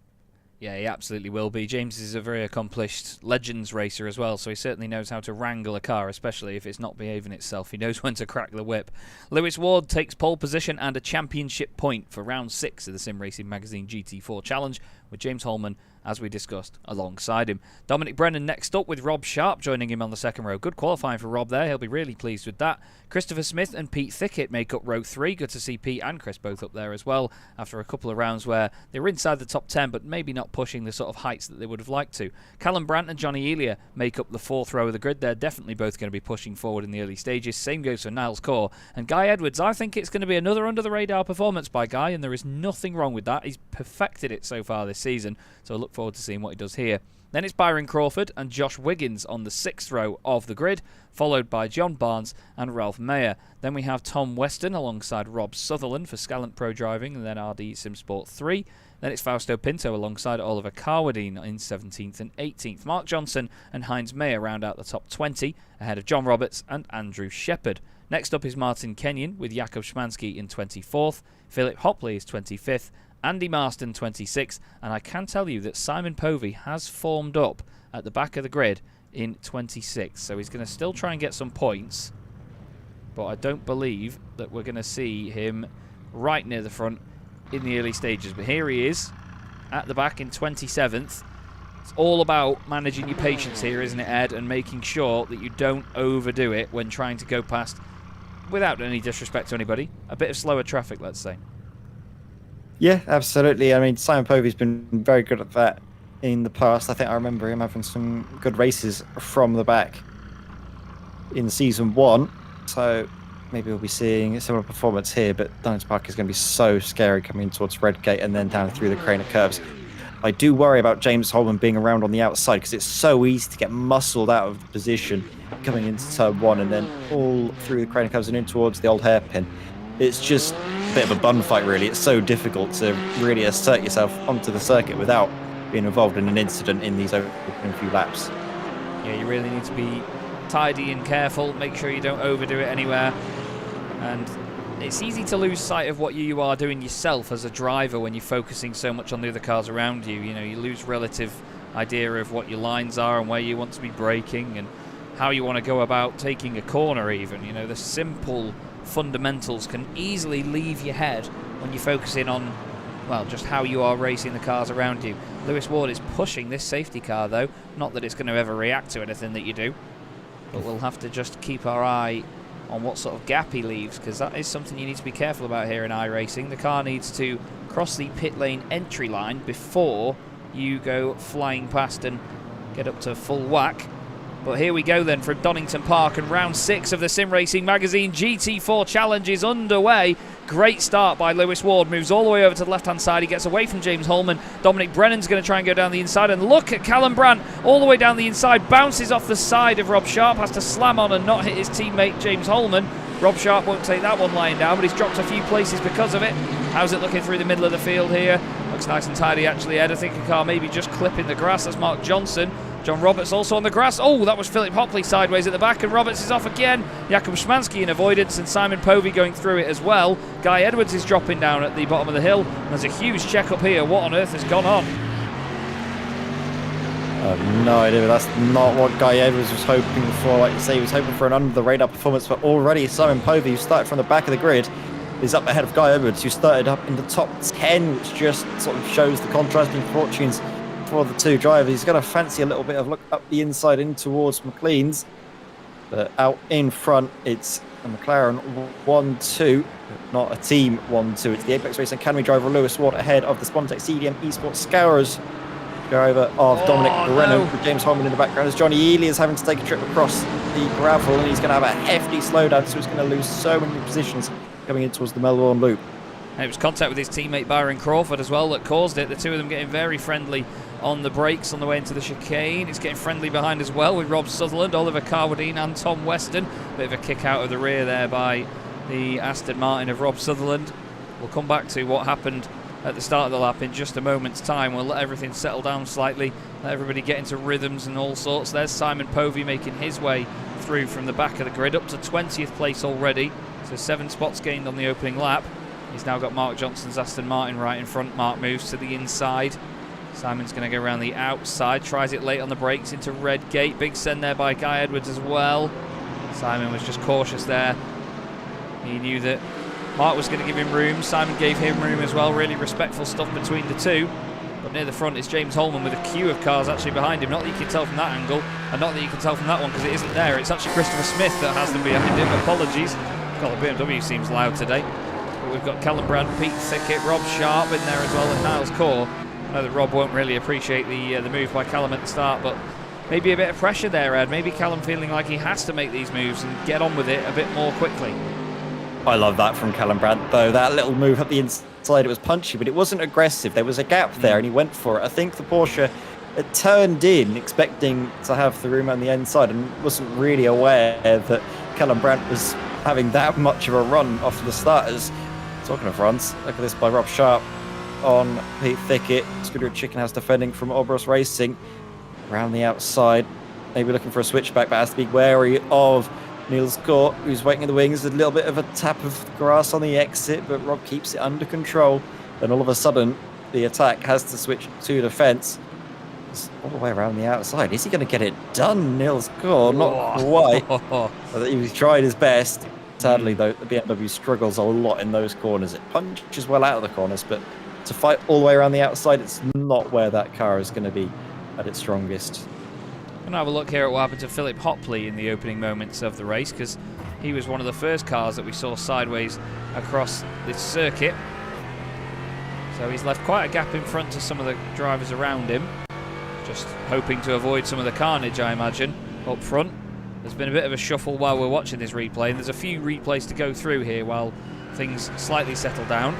Yeah, he absolutely will be. James is a very accomplished Legends racer as well, so he certainly knows how to wrangle a car, especially if it's not behaving itself. He knows when to crack the whip. Lewis Ward takes pole position and a championship point for round 6 of the Sim Racing Magazine GT4 Challenge, with James Holman, as we discussed, alongside him. Dominic Brennan next up with Rob Sharp joining him on the second row. Good qualifying for Rob there. He'll be really pleased with that. Christopher Smith and Pete Thickett make up row 3. Good to see Pete and Chris both up there as well after a couple of rounds where they were inside the top 10 but maybe not pushing the sort of heights that they would have liked to. Callum Brandt and Johnny Elia make up the 4th row of the grid. They're definitely both going to be pushing forward in the early stages. Same goes for Niles Core. And Guy Edwards, I think it's going to be another under-the-radar performance by Guy, and there is nothing wrong with that. He's perfected it so far this season, so I look forward to seeing what he does here. Then it's Byron Crawford and Josh Wiggins on the 6th row of the grid, followed by John Barnes and Ralph Mayer. Then we have Tom Weston alongside Rob Sutherland for Scalant Pro Driving, and then RD Simsport 3. Then it's Fausto Pinto alongside Oliver Carwadine in 17th and 18th. Mark Johnson and Heinz Mayer round out the top 20, ahead of John Roberts and Andrew Shepherd. Next up is Martin Kenyon with Jakub Szymanski in 24th. Philip Hopley is 25th. Andy Marston 26th, and I can tell you that Simon Povey has formed up at the back of the grid in 26th, so he's going to still try and get some points, but I don't believe that we're going to see him right near the front in the early stages. But here he is at the back in 27th. It's all about managing your patience here, isn't it, Ed, and making sure that you don't overdo it when trying to go past, without any disrespect to anybody, a bit of slower traffic, let's say. Yeah, absolutely. I mean, Simon Povey's been very good at that in the past. I think I remember him having some good races from the back in season 1. So maybe we'll be seeing a similar performance here, but Donington Park is going to be so scary coming towards Redgate and then down through the crane of curves. I do worry about James Holman being around on the outside because it's so easy to get muscled out of the position coming into turn 1 and then all through the crane of curves and in towards the old hairpin. It's just a bit of a bun fight, really. It's so difficult to really assert yourself onto the circuit without being involved in an incident in these opening few laps. Yeah, you really need to be tidy and careful. Make sure you don't overdo it anywhere. And it's easy to lose sight of what you are doing yourself as a driver when you're focusing so much on the other cars around you. You know, you lose relative idea of what your lines are and where you want to be braking and how you want to go about taking a corner even. You know, the simple fundamentals can easily leave your head when you're focusing on, well, just how you are racing the cars around you. Lewis Ward is pushing this safety car though, not that it's going to ever react to anything that you do, but we'll have to just keep our eye on what sort of gap he leaves, because that is something you need to be careful about here in iRacing. The car needs to cross the pit lane entry line before you go flying past and get up to full whack. But here we go then from Donington Park, and round 6 of the Sim Racing Magazine GT4 Challenge is underway. Great start by Lewis Ward, moves all the way over to the left-hand side. He gets away from James Holman. Dominic Brennan's going to try and go down the inside, and look at Callum Brandt all the way down the inside, bounces off the side of Rob Sharp, has to slam on and not hit his teammate James Holman. Rob Sharp won't take that one lying down, but he's dropped a few places because of it. How's it looking through the middle of the field here? Looks nice and tidy actually, Ed. I think a car maybe just clipping the grass. That's Mark Johnson. John Roberts also on the grass. Oh, that was Philip Hopley sideways at the back, and Roberts is off again. Jakub Szymanski in avoidance, and Simon Povey going through it as well. Guy Edwards is dropping down at the bottom of the hill. There's a huge check up here. What on earth has gone on? I have no idea, but that's not what Guy Edwards was hoping for. Like you say, he was hoping for an under-the-radar performance, but already Simon Povey, who started from the back of the grid, is up ahead of Guy Edwards, who started up in the top 10, which just sort of shows the contrasting fortunes for the two drivers. He's going to fancy a little bit of look up the inside in towards McLean's, but out in front it's a McLaren 1-2, not a team 1-2. It's the Apex Racing Academy driver Lewis Ward ahead of the Spontex CDM Esports Scourers driver of Dominic Brennan, with James Holman in the background, as Johnny Ely is having to take a trip across the gravel, and he's going to have a hefty slowdown, so he's going to lose so many positions coming in towards the Melbourne Loop. And it was contact with his teammate Byron Crawford as well that caused it. The two of them getting very friendly on the brakes on the way into the chicane. It's getting friendly behind as well with Rob Sutherland, Oliver Carwadine and Tom Weston. Bit of a kick out of the rear there by the Aston Martin of Rob Sutherland. We'll come back to what happened at the start of the lap in just a moment's time. We'll let everything settle down slightly, let everybody get into rhythms and all sorts. There's Simon Povey making his way through from the back of the grid, up to 20th place already. So 7 spots gained on the opening lap. He's now got Mark Johnson's Aston Martin right in front. Mark moves to the inside. Simon's going to go around the outside, tries it late on the brakes into Redgate. Big send there by Guy Edwards as well. Simon was just cautious there. He knew that Mark was going to give him room. Simon gave him room as well. Really respectful stuff between the two. But near the front is James Holman with a queue of cars actually behind him. Not that you can tell from that angle, and not that you can tell from that one because it isn't there. It's actually Christopher Smith that has them behind him. Apologies. God, the BMW seems loud today. But we've got Callum Brand, Pete Thickett, Rob Sharp in there as well, and Niles Core. I know that Rob won't really appreciate the move by Callum at the start, but maybe a bit of pressure there, Ed. Maybe Callum feeling like he has to make these moves and get on with it a bit more quickly. I love that from Callum Brandt, though. That little move up the inside, it was punchy, but it wasn't aggressive. There was a gap there, and he went for it. I think the Porsche had turned in, expecting to have the room on the inside, and wasn't really aware that Callum Brandt was having that much of a run off the starters. Talking of runs, look at this by Rob Sharp on Pete Thickett. Scooter Chickenhouse defending from Orris Racing. Around the outside, maybe looking for a switchback, but has to be wary of Niels Gore, who's waiting in the wings. A little bit of a tap of grass on the exit, but Rob keeps it under control. Then all of a sudden, the attack has to switch to defence. It's all the way around the outside. Is he going to get it done, Niels Gore? Not quite. He tried his best. Sadly, though, the BMW struggles a lot in those corners. It punches well out of the corners, but to fight all the way around the outside, it's not where that car is going to be at its strongest. We're going to have a look here at what happened to Philip Hopley in the opening moments of the race, because he was one of the first cars that we saw sideways across this circuit. So he's left quite a gap in front to some of the drivers around him, just hoping to avoid some of the carnage, I imagine, up front. There's been a bit of a shuffle while we're watching this replay, and there's a few replays to go through here while things slightly settle down.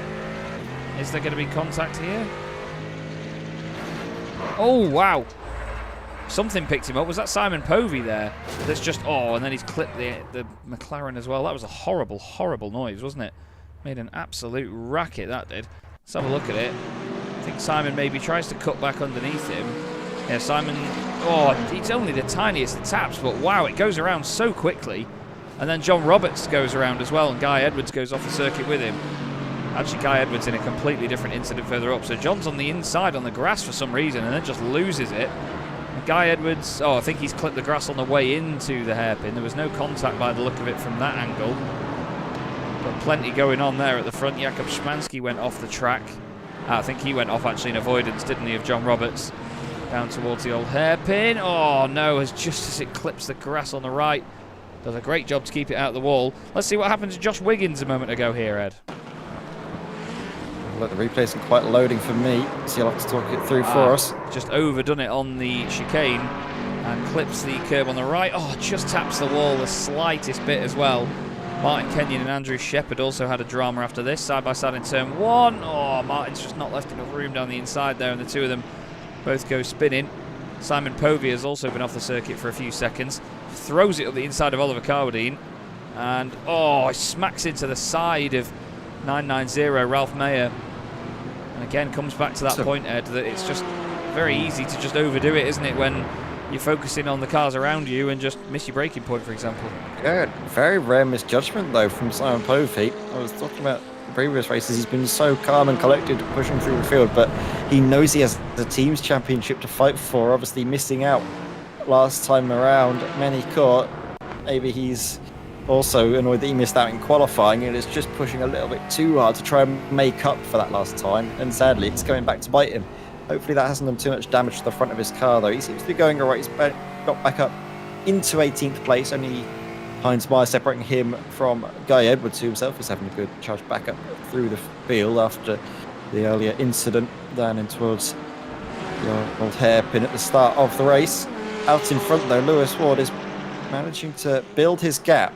Is there going to be contact here? Oh, wow. Something picked him up. Was that Simon Povey there? That's just, and then he's clipped the McLaren as well. That was a horrible, horrible noise, wasn't it? Made an absolute racket, that did. Let's have a look at it. I think Simon maybe tries to cut back underneath him. Yeah, Simon, it's only the tiniest of taps, but wow, it goes around so quickly. And then John Roberts goes around as well, and Guy Edwards goes off the circuit with him. Actually, Guy Edwards in a completely different incident further up. So John's on the inside on the grass for some reason, and then just loses it. And Guy Edwards, I think he's clipped the grass on the way into the hairpin. There was no contact by the look of it from that angle. But plenty going on there at the front. Jakub Szymanski went off the track. I think he went off actually in avoidance, didn't he, of John Roberts. Down towards the old hairpin. Oh no, just as it clips the grass on the right. Does a great job to keep it out of the wall. Let's see what happened to Josh Wiggins a moment ago here, Ed. Look, the replay isn't quite loading for me, so you'll have to talk it through for us. Just overdone it on the chicane and clips the curb on the right. Just taps the wall the slightest bit as well. Martin Kenyon and Andrew Shepherd also had a drama after this, side by side in turn 1. Martin's just not left enough room down the inside there, and the two of them both go spinning. Simon Povey has also been off the circuit for a few seconds. Throws it up the inside of Oliver Carwadine. And, he smacks into the side of 990 Ralph Mayer. And again, comes back to that point, Ed, that it's just very easy to just overdo it, isn't it, when you're focusing on the cars around you and just miss your braking point, for example. Yeah, very rare misjudgment, though, from Simon Povey. I was talking about previous races, he's been so calm and collected pushing through the field, but he knows he has the team's championship to fight for. Obviously missing out last time around Magny-Cours. Maybe he's also annoyed that he missed out in qualifying and is just pushing a little bit too hard to try and make up for that last time, and sadly it's coming back to bite him. Hopefully that hasn't done too much damage to the front of his car, though. He seems to be going alright. He's got back up into 18th place, only Heinz Meyer separating him from Guy Edwards, who himself is having a good charge back up through the field after the earlier incident down in towards the old hairpin at the start of the race. Out in front, though, Lewis Ward is managing to build his gap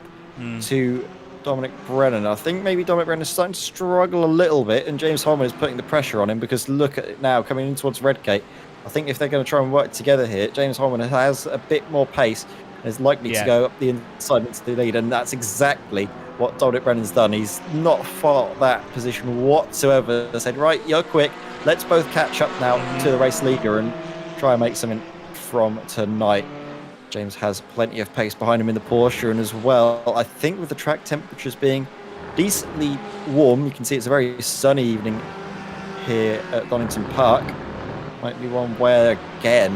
to Dominic Brennan. I think maybe Dominic Brennan is starting to struggle a little bit, and James Holman is putting the pressure on him because look at it now coming in towards Redgate. I think if they're going to try and work together here, James Holman has a bit more pace and is likely to go up the inside into the lead, and that's exactly what Dominic Brennan's done. He's not fought that position whatsoever. They said, right, you're quick, let's both catch up now to the race leader and try and make something from tonight. James has plenty of pace behind him in the Porsche, and as well, I think with the track temperatures being decently warm, you can see it's a very sunny evening here at Donington Park. Might be one where, again,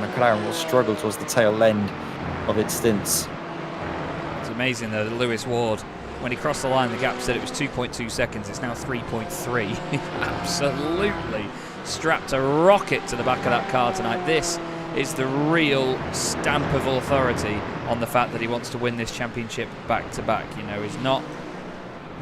McLaren will struggle towards the tail end of its stints. It's amazing though, that Lewis Ward, when he crossed the line, the gap said it was 2.2 seconds. It's now 3.3. Absolutely strapped a rocket to the back of that car tonight. This is the real stamp of authority on the fact that he wants to win this championship back to back. You know, he's not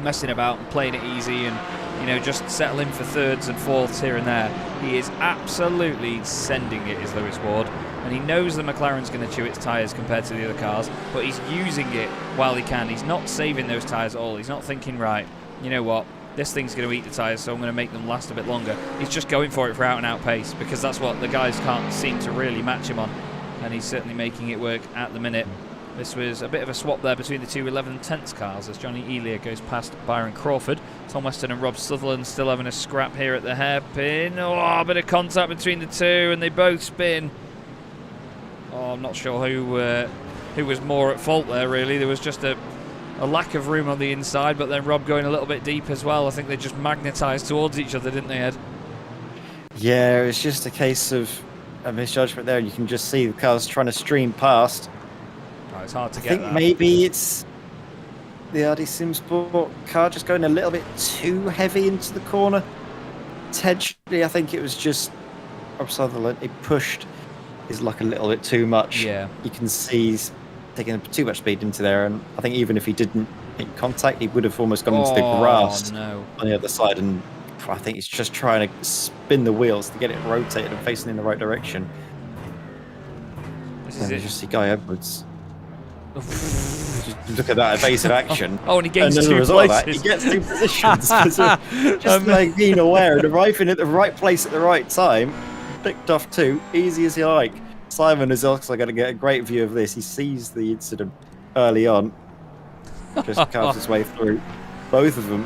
messing about and playing it easy and, you know, just settling for thirds and fourths here and there. He is absolutely sending it, is Lewis Ward, and he knows the McLaren's going to chew its tyres compared to the other cars, but he's using it while he can. He's not saving those tyres at all. He's not thinking, right, you know what, this thing's going to eat the tyres, so I'm going to make them last a bit longer. He's just going for it for out-and-out pace, because that's what the guys can't seem to really match him on, and he's certainly making it work at the minute. This was a bit of a swap there between the two 11th and 10th cars as Johnny Elia goes past Byron Crawford. Tom Weston and Rob Sutherland still having a scrap here at the hairpin. Oh, a bit of contact between the two, and they both spin. Oh, I'm not sure who was more at fault there, really. There was just a lack of room on the inside, but then Rob going a little bit deep as well. I think they just magnetised towards each other, didn't they, Ed? Yeah, it's just a case of a misjudgment there. You can just see the cars trying to stream past. Oh, it's hard to get I think that. maybe it's the RD Sim Sport car just going a little bit too heavy into the corner. Potentially, I think it was just Rob Sutherland. He pushed his luck a little bit too much. Yeah. You can see he's taking too much speed into there, and I think even if he didn't make contact, he would have almost gone into the grass on the other side, and I think he's just trying to spin the wheels to get it rotated and facing in the right direction. This is it. Just see Guy Edwards. Look at that evasive action. Oh, and he gains and as a two result places. of that, he gets two positions. Just like being aware and arriving at the right place at the right time. Picked off two, easy as you like. Simon is also going to get a great view of this. He sees the incident early on. Just carves his way through. Both of them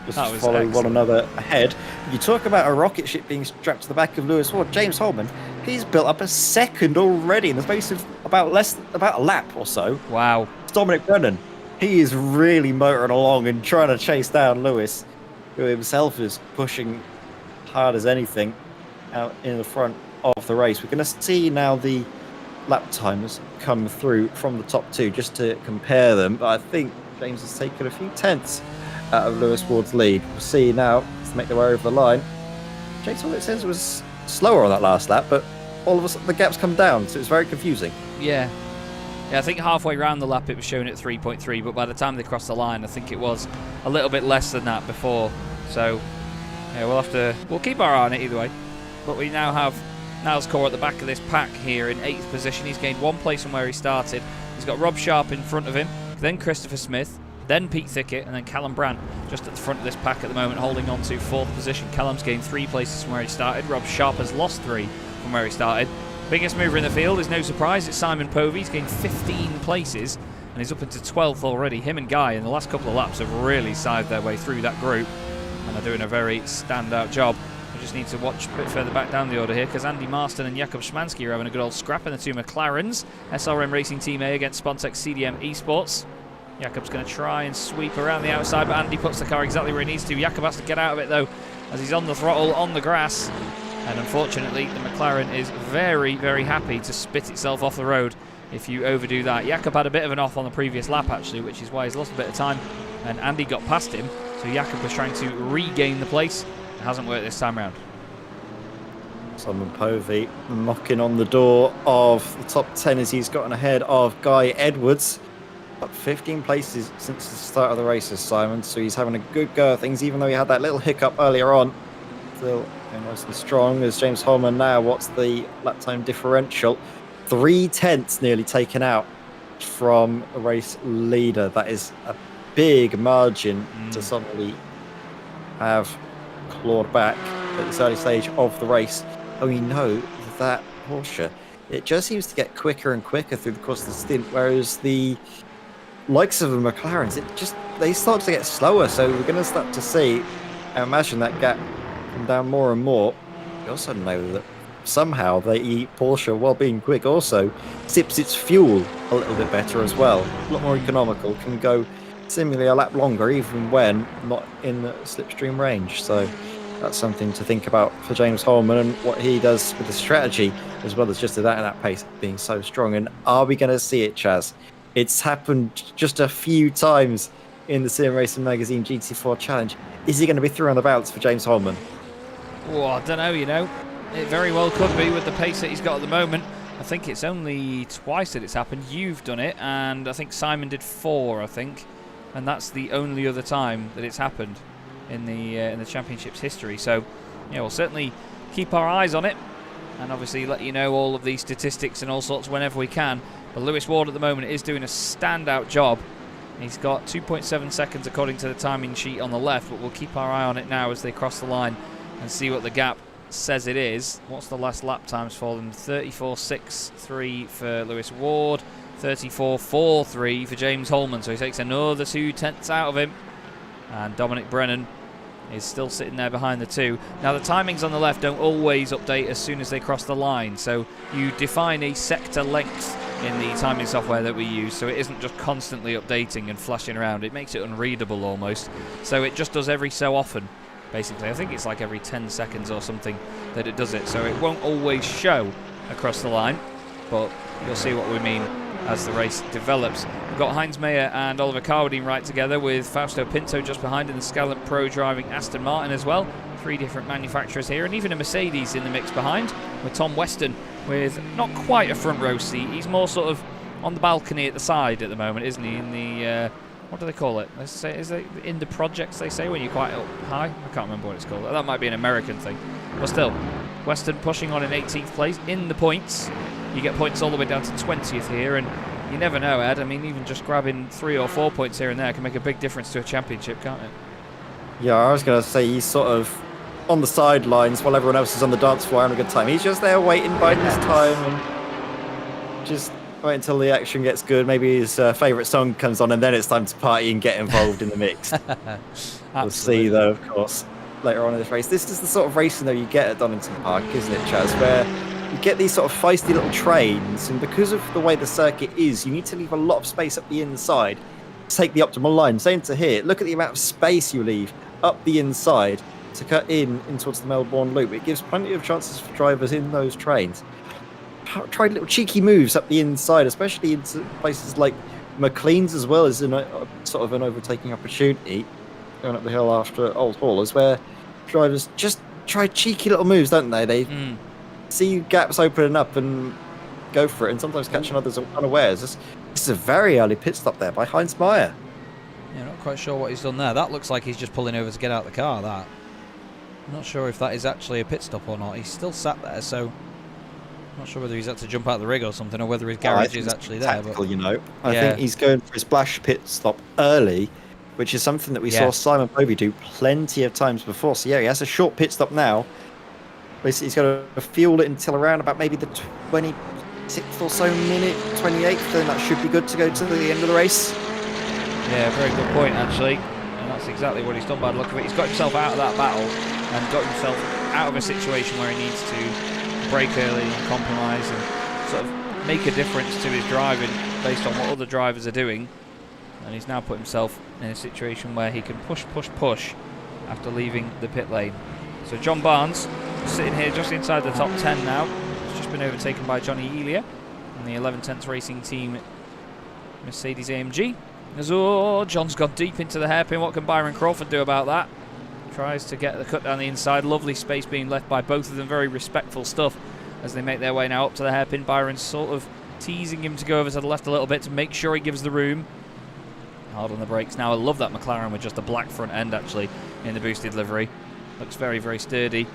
just following one another ahead. You talk about a rocket ship being strapped to the back of Lewis Ward. James Holman, he's built up a second already in the space of about a lap or so. Wow. Dominic Brennan, he is really motoring along and trying to chase down Lewis, who himself is pushing hard as anything out in the front of the race. We're going to see now the lap times come through from the top two just to compare them. But I think James has taken a few tenths out of Lewis Ward's lead. We'll see now to make their way over the line. James, all it says was slower on that last lap, but all of a sudden the gaps come down, so it's very confusing. Yeah, I think halfway around the lap it was shown at 3.3, but by the time they crossed the line, I think it was a little bit less than that before. So, yeah, we'll keep our eye on it either way. But we now have Niles Core at the back of this pack here in 8th position. He's gained one place from where he started. He's got Rob Sharp in front of him, then Christopher Smith, then Pete Thickett, and then Callum Brandt just at the front of this pack at the moment, holding on to 4th position. Callum's gained 3 places from where he started. Rob Sharp has lost 3 from where he started. Biggest mover in the field is no surprise, it's Simon Povey. He's gained 15 places and he's up into 12th already. Him and Guy in the last couple of laps have really scythed their way through that group and are doing a very standout job. We just need to watch a bit further back down the order here because Andy Marston and Jakub Szymanski are having a good old scrap in the two McLarens. SRM Racing Team A against Spontex CDM Esports. Jakub's going to try and sweep around the outside, but Andy puts the car exactly where he needs to. Jakub has to get out of it though, as he's on the throttle on the grass. And unfortunately, the McLaren is very, very happy to spit itself off the road if you overdo that. Jakub had a bit of an off on the previous lap actually, which is why he's lost a bit of time. And Andy got past him, so Jakub was trying to regain the place. It hasn't worked this time round. Simon Povey knocking on the door of the top 10 as he's gotten ahead of Guy Edwards. Up 15 places since the start of the races, Simon, so he's having a good go of things, even though he had that little hiccup earlier on. Still nice and strong as James Holman now. What's the lap time differential? 3 tenths nearly taken out from a race leader. That is a big margin to suddenly have clawed back at this early stage of the race. And we know that Porsche, it just seems to get quicker and quicker through the course of the stint, whereas the likes of the McLarens, they start to get slower. So we're going to start to see, I imagine, that gap come down more and more. We also know that somehow the Porsche, while being quick, also sips its fuel a little bit better as well. A lot more economical, can go seemingly a lap longer even when not in the slipstream range. So that's something to think about for James Holman and what he does with the strategy, as well as just that pace being so strong. And are we going to see it, Chaz? It's happened just a few times in the Sim Racing Magazine GT4 Challenge. Is he going to be through on the bounce for James Holman? Oh, I don't know, you know. It very well could be with the pace that he's got at the moment. I think it's only twice that it's happened. You've done it, and I think Simon did 4, I think. And that's the only other time that it's happened in the championship's history. So, yeah, we'll certainly keep our eyes on it, and obviously let you know all of these statistics and all sorts whenever we can. But Lewis Ward at the moment is doing a standout job. He's got 2.7 seconds according to the timing sheet on the left, but we'll keep our eye on it now as they cross the line and see what the gap says it is. What's the last lap times for them? 34.63 for Lewis Ward, 34.43 for James Holman. So he takes another 2 tenths out of him. And Dominic Brennan is still sitting there behind the 2. Now the timings on the left don't always update as soon as they cross the line. So you define a sector length in the timing software that we use, so it isn't just constantly updating and flashing around. It makes it unreadable almost. So it just does every so often, basically. I think it's like every 10 seconds or something that it does it. So it won't always show across the line, but you'll see what we mean as the race develops. We've got Heinz Mayer and Oliver Carwadine right together, with Fausto Pinto just behind in the Scallop Pro driving Aston Martin as well. 3 different manufacturers here, and even a Mercedes in the mix behind, with Tom Weston with not quite a front row seat. He's more sort of on the balcony at the side at the moment, isn't he? In the what do they call it? Let's say, is it in the projects they say when you're quite up high? I can't remember what it's called. That might be an American thing, but still, Weston pushing on in 18th place in the points. You get points all the way down to 20th here, and you never know, Ed. I mean, even just grabbing 3 or 4 points here and there can make a big difference to a championship, can't it? Yeah, I was going to say he's sort of on the sidelines while everyone else is on the dance floor having a good time. He's just there waiting by his time and just wait until the action gets good. Maybe his favourite song comes on, and then it's time to party and get involved in the mix. We'll see, though, of course, later on in this race. This is the sort of racing, though, you get at Donington Park, isn't it, Chaz, where you get these sort of feisty little trains, and because of the way the circuit is, you need to leave a lot of space up the inside to take the optimal line. Same to here. Look at the amount of space you leave up the inside to cut in towards the Melbourne Loop. It gives plenty of chances for drivers in those trains. Try little cheeky moves up the inside, especially into places like McLean's, as well as in a sort of an overtaking opportunity going up the hill after Old Haulers, where drivers just try cheeky little moves, don't they? They see gaps opening up and go for it, and sometimes catching others unawares. This is a very early pit stop there by Heinz Mayer. Yeah, not quite sure what he's done there. That looks like he's just pulling over to get out of the car, that. I'm not sure if that is actually a pit stop or not. He's still sat there, so I'm not sure whether he's had to jump out of the rig or something, or whether his garage is actually there. Tactical, but, you know. I think he's going for his splash pit stop early, which is something that we saw Simon Povey do plenty of times before. So yeah, he has a short pit stop now. Basically, he's got to fuel it until around about maybe the 26th or so minute, 28th, and that should be good to go to the end of the race. Yeah, very good point, actually. And that's exactly what he's done by the look of it. He's got himself out of that battle and got himself out of a situation where he needs to brake early and compromise and sort of make a difference to his driving based on what other drivers are doing. And he's now put himself in a situation where he can push after leaving the pit lane. So John Barnes sitting here just inside the top 10 now. He's just been overtaken by Johnny Elia in the 11/10 Racing Team Mercedes AMG. Oh, John's gone deep into the hairpin. What can Byron Crawford do about that? Tries to get the cut down the inside. Lovely space being left by both of them. Very respectful stuff as they make their way now up to the hairpin. Byron's sort of teasing him to go over to the left a little bit to make sure he gives the room. Hard on the brakes now. I love that McLaren with just a black front end, actually, in the boosted livery. Looks very, very sturdy.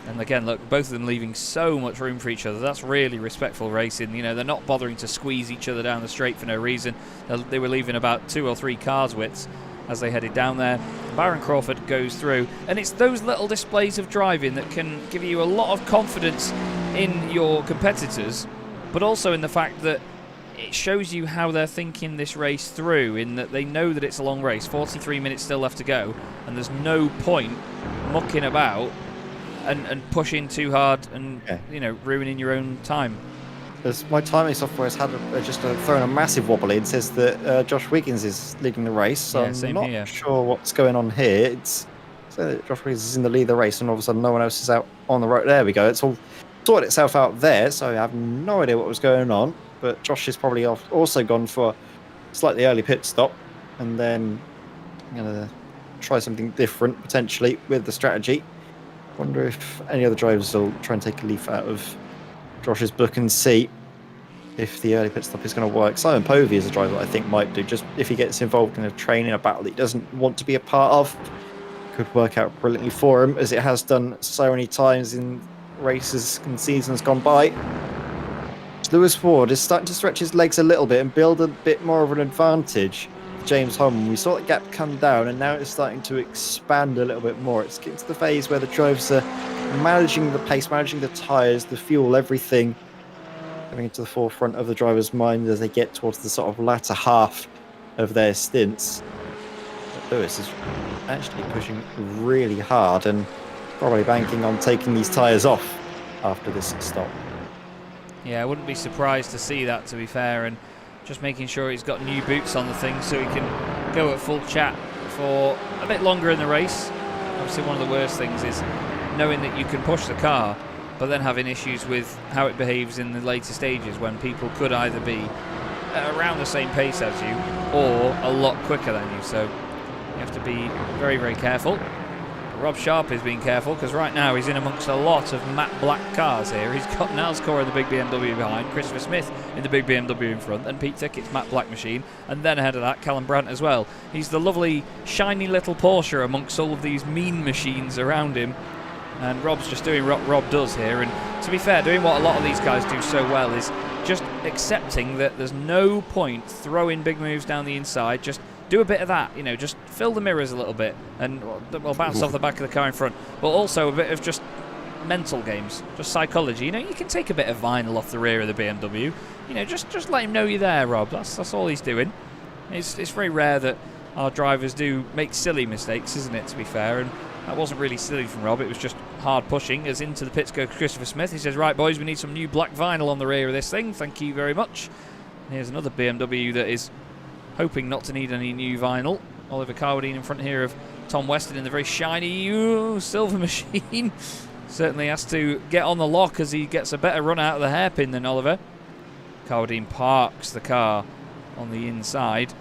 And again, look, both of them leaving so much room for each other. That's really respectful racing. You know, they're not bothering to squeeze each other down the straight for no reason. They were leaving about 2 or 3 cars widths as they headed down there. Byron Crawford goes through, and it's those little displays of driving that can give you a lot of confidence in your competitors, but also in the fact that it shows you how they're thinking this race through, in that they know that it's a long race, 43 minutes still left to go, and there's no point mucking about and pushing too hard and you know, ruining your own time. As my timing software has had thrown a massive wobble in. It says that Josh Wiggins is leading the race, so I'm not sure what's going on here. It's so that Josh Wiggins is in the lead of the race, and all of a sudden no one else is out on the road. There we go. It's all sorted itself out there, so I have no idea what was going on. But Josh has probably also gone for a slightly early pit stop, and then I'm gonna try something different potentially with the strategy. Wonder if any other drivers will try and take a leaf out of Josh's book and see if the early pit stop is going to work. Simon Povey is a driver that I think might do, just if he gets involved in a training, a battle that he doesn't want to be a part of. Could work out brilliantly for him, as it has done so many times in races and seasons gone by. Lewis Ward is starting to stretch his legs a little bit and build a bit more of an advantage. James Holman, we saw that gap come down, and now it's starting to expand a little bit more. It's getting to the phase where the drivers are managing the pace, managing the tyres, the fuel, everything coming into the forefront of the driver's mind as they get towards the sort of latter half of their stints. But Lewis is actually pushing really hard and probably banking on taking these tyres off after this stop. Yeah, I wouldn't be surprised to see that, to be fair, and just making sure he's got new boots on the thing so he can go at full chat for a bit longer in the race. Obviously one of the worst things is knowing that you can push the car, but then having issues with how it behaves in the later stages when people could either be around the same pace as you or a lot quicker than you. So you have to be very, very careful. Rob Sharp is being careful, because right now he's in amongst a lot of matte black cars here. He's got Nelscore in the big BMW behind, Christopher Smith in the big BMW in front, and Pete Tickett's matte black machine, and then ahead of that Callum Brandt as well. He's the lovely shiny little Porsche amongst all of these mean machines around him, and Rob's just doing what Rob does here. And to be fair, doing what a lot of these guys do so well is just accepting that there's no point throwing big moves down the inside. Just do a bit of that, you know, just fill the mirrors a little bit and we'll bounce off the back of the car in front. But also a bit of just mental games, just psychology. You know, you can take a bit of vinyl off the rear of the BMW. You know, just let him know you're there, Rob. That's all he's doing. It's very rare that our drivers do make silly mistakes, isn't it, to be fair? And that wasn't really silly from Rob. It was just hard pushing. As into the pits goes Christopher Smith. He says, right, boys, we need some new black vinyl on the rear of this thing. Thank you very much. And here's another BMW that is hoping not to need any new vinyl. Oliver Carwadine in front here of Tom Weston in the very shiny silver machine. Certainly has to get on the lock as he gets a better run out of the hairpin than Oliver. Carwadine parks the car on the inside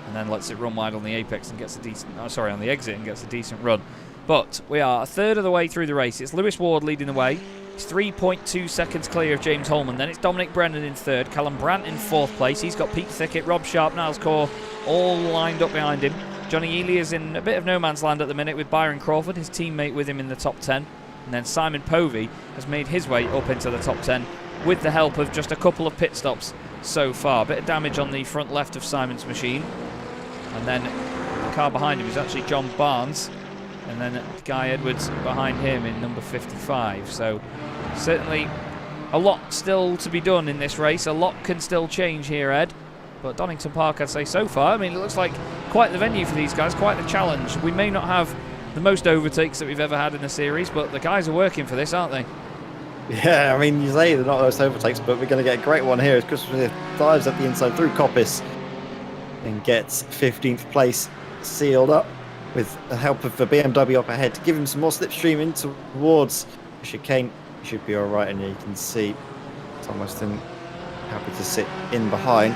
and then lets it run wide on the apex and gets a decent, on the exit and gets a decent run. But we are a third of the way through the race. It's Lewis Ward leading the way. He's 3.2 seconds clear of James Holman. Then it's Dominic Brennan in third. Callum Brandt in fourth place. He's got Pete Thickett, Rob Sharp, Niles Core all lined up behind him. Johnny Ely is in a bit of no man's land at the minute with Byron Crawford, his teammate, with him in the top 10. And then Simon Povey has made his way up into the top 10 with the help of just a couple of pit stops so far. Bit of damage on the front left of Simon's machine. And then the car behind him is actually John Barnes. And then Guy Edwards behind him in number 55. So certainly a lot still to be done in this race. A lot can still change here, Ed. But Donington Park, I'd say so far, I mean, it looks like quite the venue for these guys, quite the challenge. We may not have the most overtakes that we've ever had in the series, but the guys are working for this, aren't they? Yeah, I mean, you say they're not the most overtakes, but we're going to get a great one here as Christopher Smith dives up the inside through Coppice and gets 15th place sealed up with the help of the BMW up ahead to give him some more slipstream in towards the chicane. He should be all right, and you can see Tom Weston happy to sit in behind.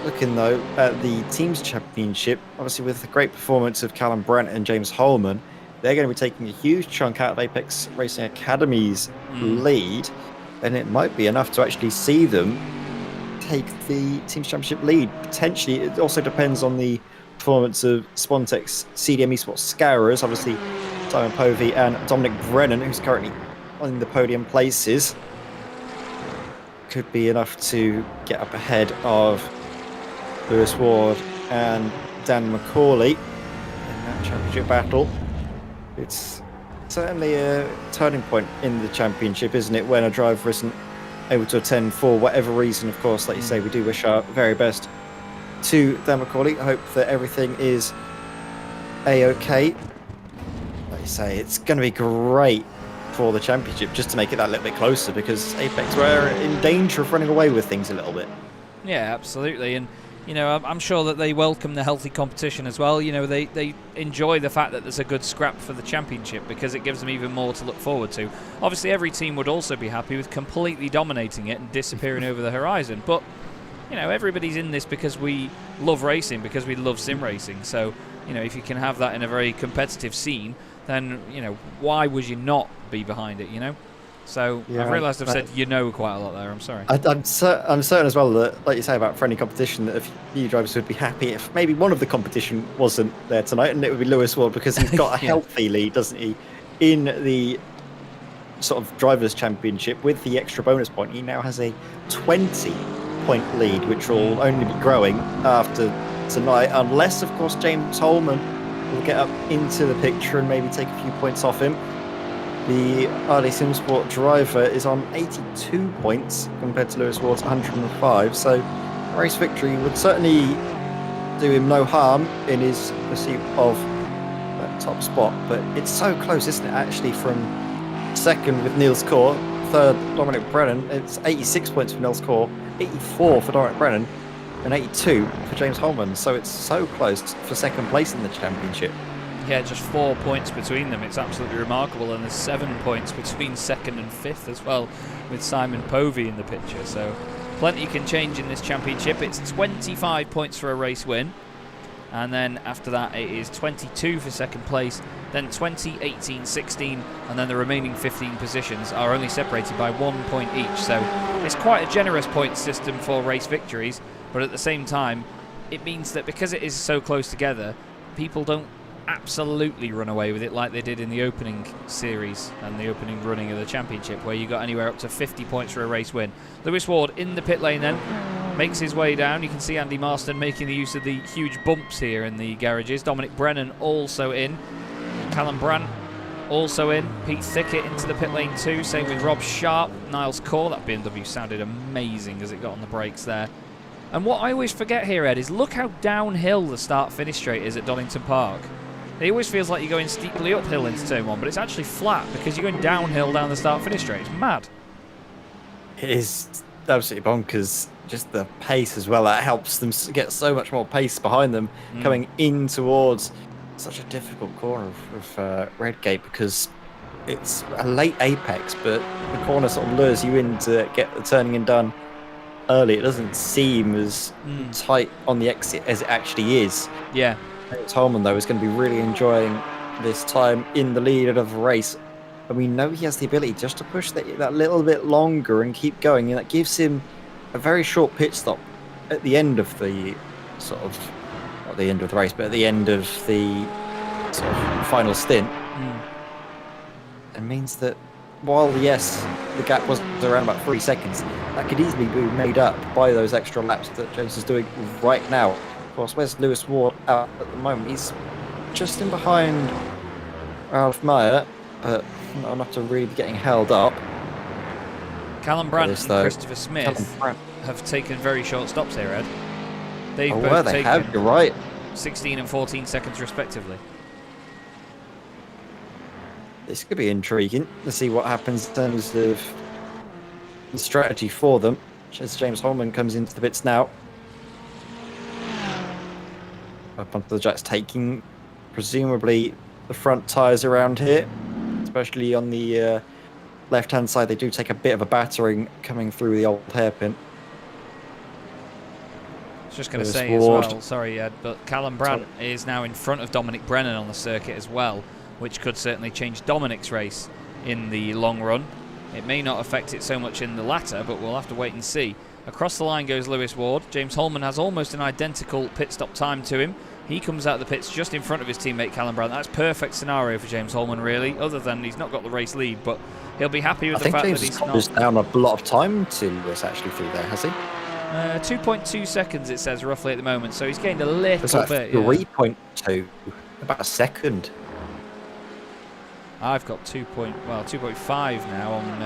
Looking though at the Teams Championship, obviously with the great performance of Callum Brandt and James Holman, they're going to be taking a huge chunk out of Apex Racing Academy's lead, and it might be enough to actually see them take the Teams Championship lead. Potentially, it also depends on the performance of Spontex CDM Esports Scourers. Obviously, Simon Povey and Dominic Brennan, who's currently on the podium places. Could be enough to get up ahead of Lewis Ward and Dan Macaulay in that championship battle. It's certainly a turning point in the championship, isn't it, when a driver isn't able to attend for whatever reason. Of course, like you say, we do wish our very best to Dan Macaulay. I hope that everything is a-okay. Like you say, it's going to be great for the championship just to make it that little bit closer, because Apex were in danger of running away with things a little bit. Yeah, absolutely. And you know, I'm sure that they welcome the healthy competition as well. You know, they enjoy the fact that there's a good scrap for the championship, because it gives them even more to look forward to. Obviously, every team would also be happy with completely dominating it and disappearing over the horizon. But, you know, everybody's in this because we love racing, because we love sim racing. So, you know, if you can have that in a very competitive scene, then, you know, why would you not be behind it, you know? So yeah, I've realised I've said you know quite a lot there. I'm sorry. I'm certain as well that, like you say about friendly competition, that a few drivers would be happy if maybe one of the competition wasn't there tonight, and it would be Lewis Ward, because he's got a healthy lead, doesn't he, in the sort of drivers' championship with the extra bonus point. He now has a 20-point lead, which will only be growing after tonight, unless, of course, James Holman will get up into the picture and maybe take a few points off him. The RD SimSport driver is on 82 points compared to Lewis Ward's 105, so a race victory would certainly do him no harm in his pursuit of that top spot. But it's so close, isn't it, actually, from second with Niels Kaur, third Dominic Brennan. It's 86 points for Niels Kaur, 84 for Dominic Brennan, and 82 for James Holman. So it's so close for second place in the championship. Yeah, just 4 points between them. It's absolutely remarkable, and there's 7 points between second and fifth as well, with Simon Povey in the picture. So plenty can change in this championship. It's 25 points for a race win, and then after that it is 22 for second place, then 20, 18, 16, and then the remaining 15 positions are only separated by 1 point each. So it's quite a generous point system for race victories, but at the same time it means that because it is so close together, people don't absolutely run away with it like they did in the opening series and the opening running of the championship, where you got anywhere up to 50 points for a race win. Lewis Ward in the pit lane then makes his way down. You can see Andy Marston making the use of the huge bumps here in the garages. Dominic Brennan also in, Callum Brandt also in, Pete Thickett into the pit lane too, same with Rob Sharp, Niles Kaur. That BMW sounded amazing as it got on the brakes there. And what I always forget here, Ed, is look how downhill the start-finish straight is at Donington Park. It always feels like you're going steeply uphill into turn one, but it's actually flat because you're going downhill down the start-finish straight. It's mad. It is absolutely bonkers. Just the pace as well. That helps them get so much more pace behind them coming in towards such a difficult corner of Redgate, because it's a late apex, but the corner sort of lures you in to get the turning in done early. It doesn't seem as tight on the exit as it actually is. Yeah. Holman, though, is going to be really enjoying this time in the lead of the race, and we know he has the ability just to push that little bit longer and keep going, and that gives him a very short pit stop at the end of the sort of, not the end of the race, but at the end of the sort of final stint. It means that while, yes, the gap was around about 3 seconds, that could easily be made up by those extra laps that James is doing right now. Of course, where's Lewis Ward out at the moment? He's just in behind Ralph Meyer, but not enough to really be getting held up. Callum Brandt and Christopher Smith have taken very short stops here, Ed. They've both taken you're right. 16 and 14 seconds respectively. This could be intriguing to see what happens in terms of the strategy for them, as James Holman comes into the pits now. Up onto the jacks, taking presumably the front tyres around here, especially on the left-hand side. They do take a bit of a battering coming through the old hairpin. I was just going to say as well, sorry Ed, but Callum Brandt is now in front of Dominic Brennan on the circuit as well, which could certainly change Dominic's race in the long run. It may not affect it so much in the latter, but we'll have to wait and see. Across the line goes Lewis Ward. James Holman has almost an identical pit stop time to him He comes out of the pits just in front of his teammate Callum Brandt. That's perfect scenario for James Holman, really, other than he's not got the race lead, but he'll be happy with the fact that he's not. James has down a lot of time to Lewis actually through there, has he? 2.2 seconds, it says, roughly at the moment, so he's gained a little bit. 3.2, about a second. I've got 2.5 now on...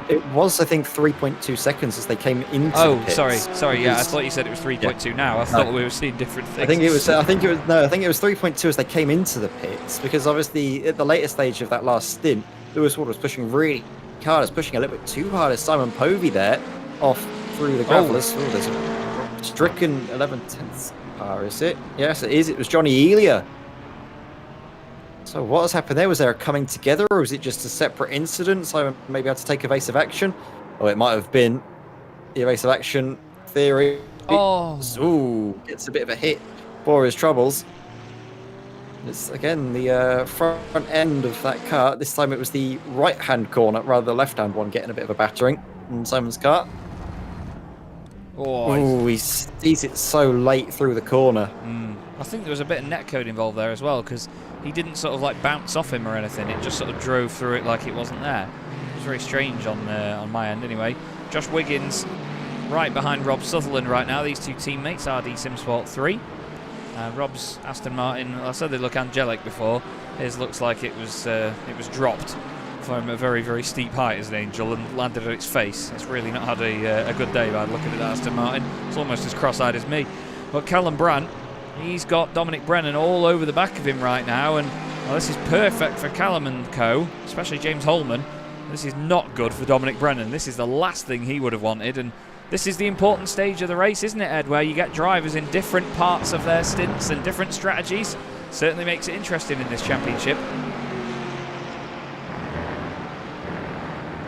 It was, I think, 3.2 seconds as they came into the pits. sorry, yeah, I thought you said it was 3.2 now. I thought we were seeing different things. I think it was 3.2 as they came into the pits, because obviously at the later stage of that last stint, Lewis Ward was pushing really hard, was pushing a little bit too hard as Simon Povey there, off through the gravel. There's a stricken 11/10 car, is it? Yes, it is. It was Johnny Elia. So what has happened there? Was there a coming together, or was it just a separate incident? Simon maybe had to take evasive action, or it might have been the evasive action theory. Oh, ooh, gets a bit of a hit for his troubles. It's again the front end of that car. This time it was the right-hand corner rather than the left-hand one getting a bit of a battering on Simon's car. Oh, he sees it so late through the corner. I think there was a bit of netcode involved there as well, because he didn't sort of like bounce off him or anything. It just sort of drove through it like it wasn't there. It was very strange on my end anyway. Josh Wiggins right behind Rob Sutherland right now. These two teammates, RD Simsport 3. Rob's Aston Martin, I said they look angelic before. His looks like it was dropped from a very, very steep height as an angel and landed on its face. It's really not had a good day by looking at that Aston Martin. It's almost as cross-eyed as me. But Callum Brandt, he's got Dominic Brennan all over the back of him right now, and well, this is perfect for Callum and co, especially James Holman. This is not good for Dominic Brennan. This is the last thing he would have wanted, and this is the important stage of the race, isn't it, Ed, where you get drivers in different parts of their stints and different strategies. Certainly makes it interesting in this championship.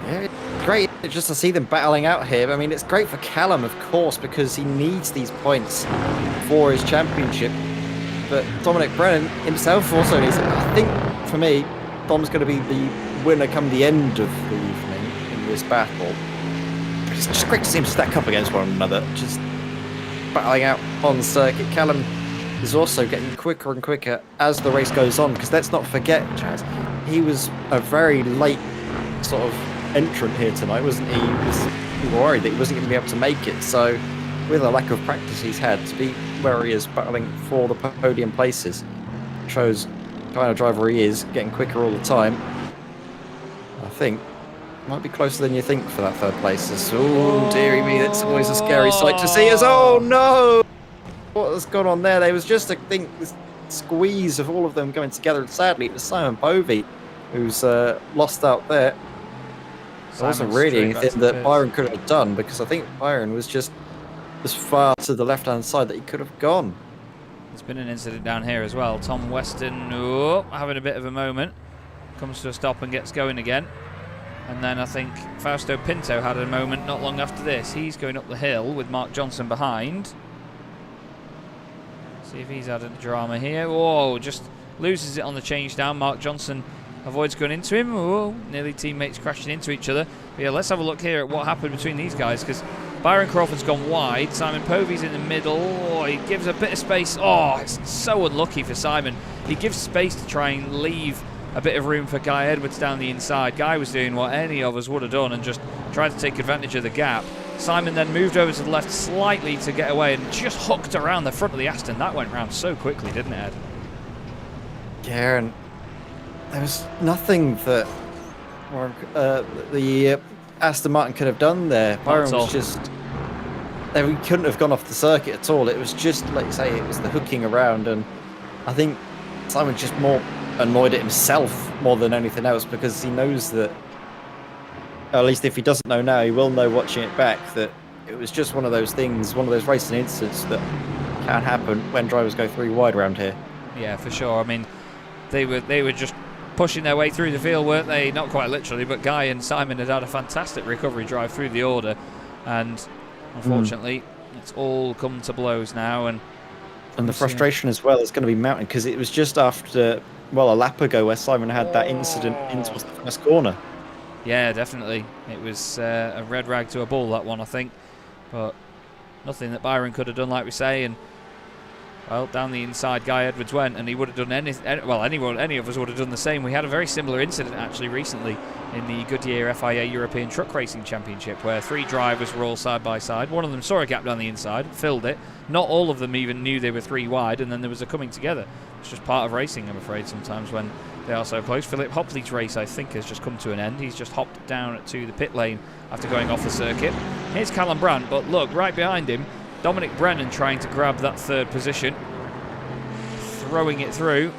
Yeah, it's great just to see them battling out here. I mean, it's great for Callum, of course, because he needs these points for his championship. But Dominic Brennan himself also needs it. I think, for me, Dom's going to be the winner come the end of the evening in this battle. It's just great to see them stack up against one another, just battling out on the circuit. Callum is also getting quicker and quicker as the race goes on, because let's not forget, Chaz, he was a very late sort of entrant here tonight, wasn't he? He was worried that he wasn't going to be able to make it, so with the lack of practice he's had, to be where he is battling for the podium places shows the kind of driver he is, getting quicker all the time. I think might be closer than you think for that third place. Oh, dearie me, that's always a scary sight to see. Oh no! What has gone on there? There was just, I think, this squeeze of all of them going together, and sadly it was Simon Povey who's lost out there. There wasn't really anything that Byron could have done, because I think Byron was just as far to the left-hand side that he could have gone. There's been an incident down here as well. Tom Weston having a bit of a moment. Comes to a stop and gets going again. And then I think Fausto Pinto had a moment not long after this. He's going up the hill with Mark Johnson behind. See if he's had a drama here. Whoa, just loses it on the change down. Mark Johnson avoids going into him. Whoa, nearly teammates crashing into each other. But yeah, let's have a look here at what happened between these guys, because Byron Crawford's gone wide. Simon Povey's in the middle. Oh, he gives a bit of space. Oh, it's so unlucky for Simon. He gives space to try and leave a bit of room for Guy Edwards down the inside. Guy was doing what any of us would have done and just tried to take advantage of the gap. Simon then moved over to the left slightly to get away and just hooked around the front of the Aston. That went round so quickly, didn't it, Ed? Yeah, and there was nothing that the Aston Martin could have done there. Byron was just... He couldn't have gone off the circuit at all. It was just, like you say, it was the hooking around, and I think Simon's just more annoyed at himself more than anything else, because he knows that, at least if he doesn't know now, he will know watching it back, that it was just one of those things, one of those racing incidents that can happen when drivers go 3 wide around here. Yeah, for sure. I mean, they were just pushing their way through the field, weren't they? Not quite literally, but Guy and Simon had a fantastic recovery drive through the order, and unfortunately it's all come to blows now, and the frustration as well is going to be mounting, because it was just after, well, a lap ago where Simon had that incident into the first corner. Yeah, definitely. It was a red rag to a bull, that one, I think. But nothing that Byron could have done, like we say. And Well, down the inside, Guy Edwards went, and he would have done any of us would have done the same. We had a very similar incident actually recently in the Goodyear FIA European Truck Racing Championship, where 3 drivers were all side by side. One of them saw a gap down the inside, filled it. Not all of them even knew they were 3 wide, and then there was a coming together. It's just part of racing, I'm afraid, sometimes when they are so close. Philip Hopley's race, I think, has just come to an end. He's just hopped down to the pit lane after going off the circuit. Here's Callum Brandt, but look, right behind him, Dominic Brennan trying to grab that 3rd position, throwing it through.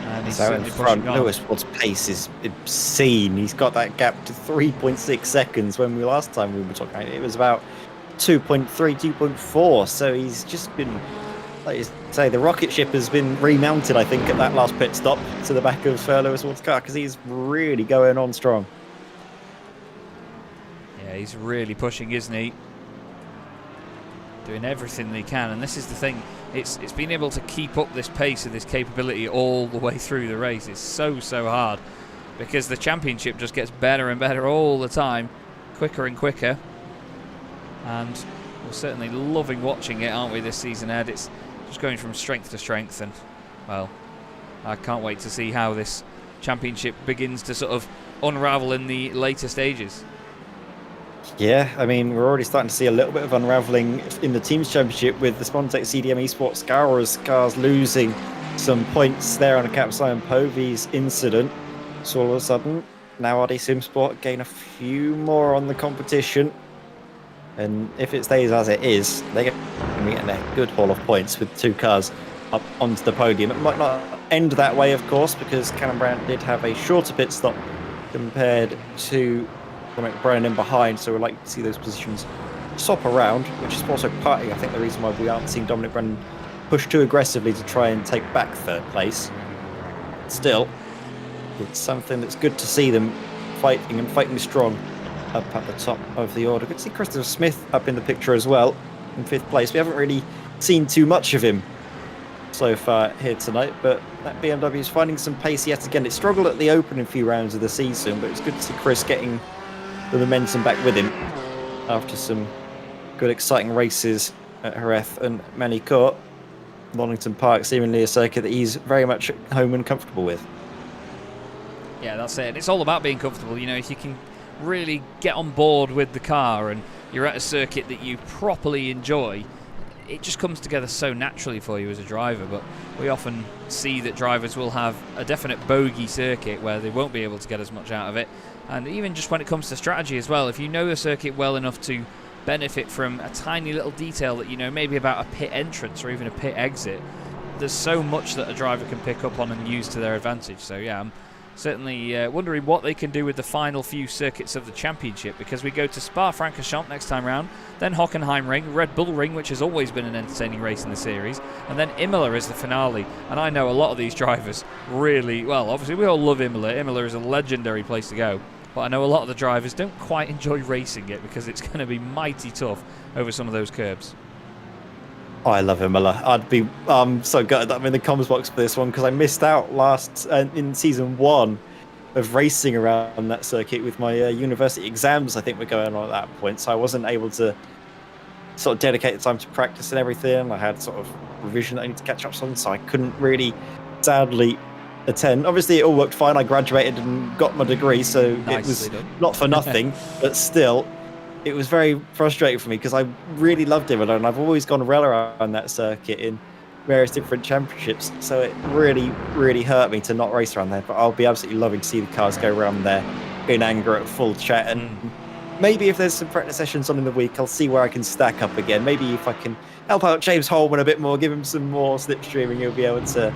And he's So in certainly front, pushing on. Lewis Ward's pace is obscene. He's got that gap to 3.6 seconds when last time we were talking. It was about 2.3, 2.4. So he's just been, like you say, the rocket ship has been remounted, I think, at that last pit stop to the back of Lewis Ward's car, because he's really going on strong. Yeah, he's really pushing, isn't he? Doing everything they can, and this is the thing. It's been able to keep up this pace and this capability all the way through the race. It's so hard, because the championship just gets better and better all the time, quicker and quicker. And we're certainly loving watching it, aren't we, this season, Ed? It's just going from strength to strength, and, well, I can't wait to see how this championship begins to sort of unravel in the later stages. Yeah, I mean, we're already starting to see a little bit of unravelling in the Teams Championship with the Spontec CDM Esports cars losing some points there on account of Simon Povey's incident. So all of a sudden, now RD Simsport gain a few more on the competition. And if it stays as it is, they're going to be getting a good haul of points with 2 cars up onto the podium. It might not end that way, of course, because Callum Brandt did have a shorter pit stop compared to Brennan in behind, so we'd like to see those positions swap around, which is also partly, I think, the reason why we aren't seeing Dominic Brennan push too aggressively to try and take back 3rd place. Still, it's something that's good to see them fighting strong up at the top of the order. Good to see Christopher Smith up in the picture as well in 5th place. We haven't really seen too much of him so far here tonight, but that BMW is finding some pace yet again. It struggled at the opening few rounds of the season, but it's good to see Chris getting the momentum back with him after some good, exciting races at Jerez and Magny-Cours. Donington Park seemingly a circuit that he's very much at home and comfortable with. Yeah, that's it. It's all about being comfortable. You know, if you can really get on board with the car and you're at a circuit that you properly enjoy, it just comes together so naturally for you as a driver. But we often see that drivers will have a definite bogey circuit where they won't be able to get as much out of it. And even just when it comes to strategy as well, if you know the circuit well enough to benefit from a tiny little detail that you know maybe about a pit entrance or even a pit exit, there's so much that a driver can pick up on and use to their advantage. So yeah, I'm certainly wondering what they can do with the final few circuits of the championship, because we go to Spa-Francorchamps next time round, then Hockenheimring, Red Bull Ring, which has always been an entertaining race in the series, and then Imola is the finale. And I know a lot of these drivers really, well, obviously we all love Imola. Imola is a legendary place to go, but I know a lot of the drivers don't quite enjoy racing it because it's going to be mighty tough over some of those curbs. Oh, I love Imola. I'd be so gutted that I'm in the comms box for this one, because I missed out in season 1 of racing around that circuit with my university exams, I think, were going on at that point. So I wasn't able to sort of dedicate the time to practice and everything. I had sort of revision that I need to catch up on, so I couldn't really, sadly, attend. Obviously, it all worked fine. I graduated and got my degree, so it was not for nothing, but still, it was very frustrating for me because I really loved Imola, and I've always gone well around that circuit in various different championships. So it really, really hurt me to not race around there. But I'll be absolutely loving to see the cars go around there in anger at full chat. And maybe if there's some practice sessions on in the week, I'll see where I can stack up again. Maybe if I can help out James Holman a bit more, give him some more slipstreaming, he'll be able to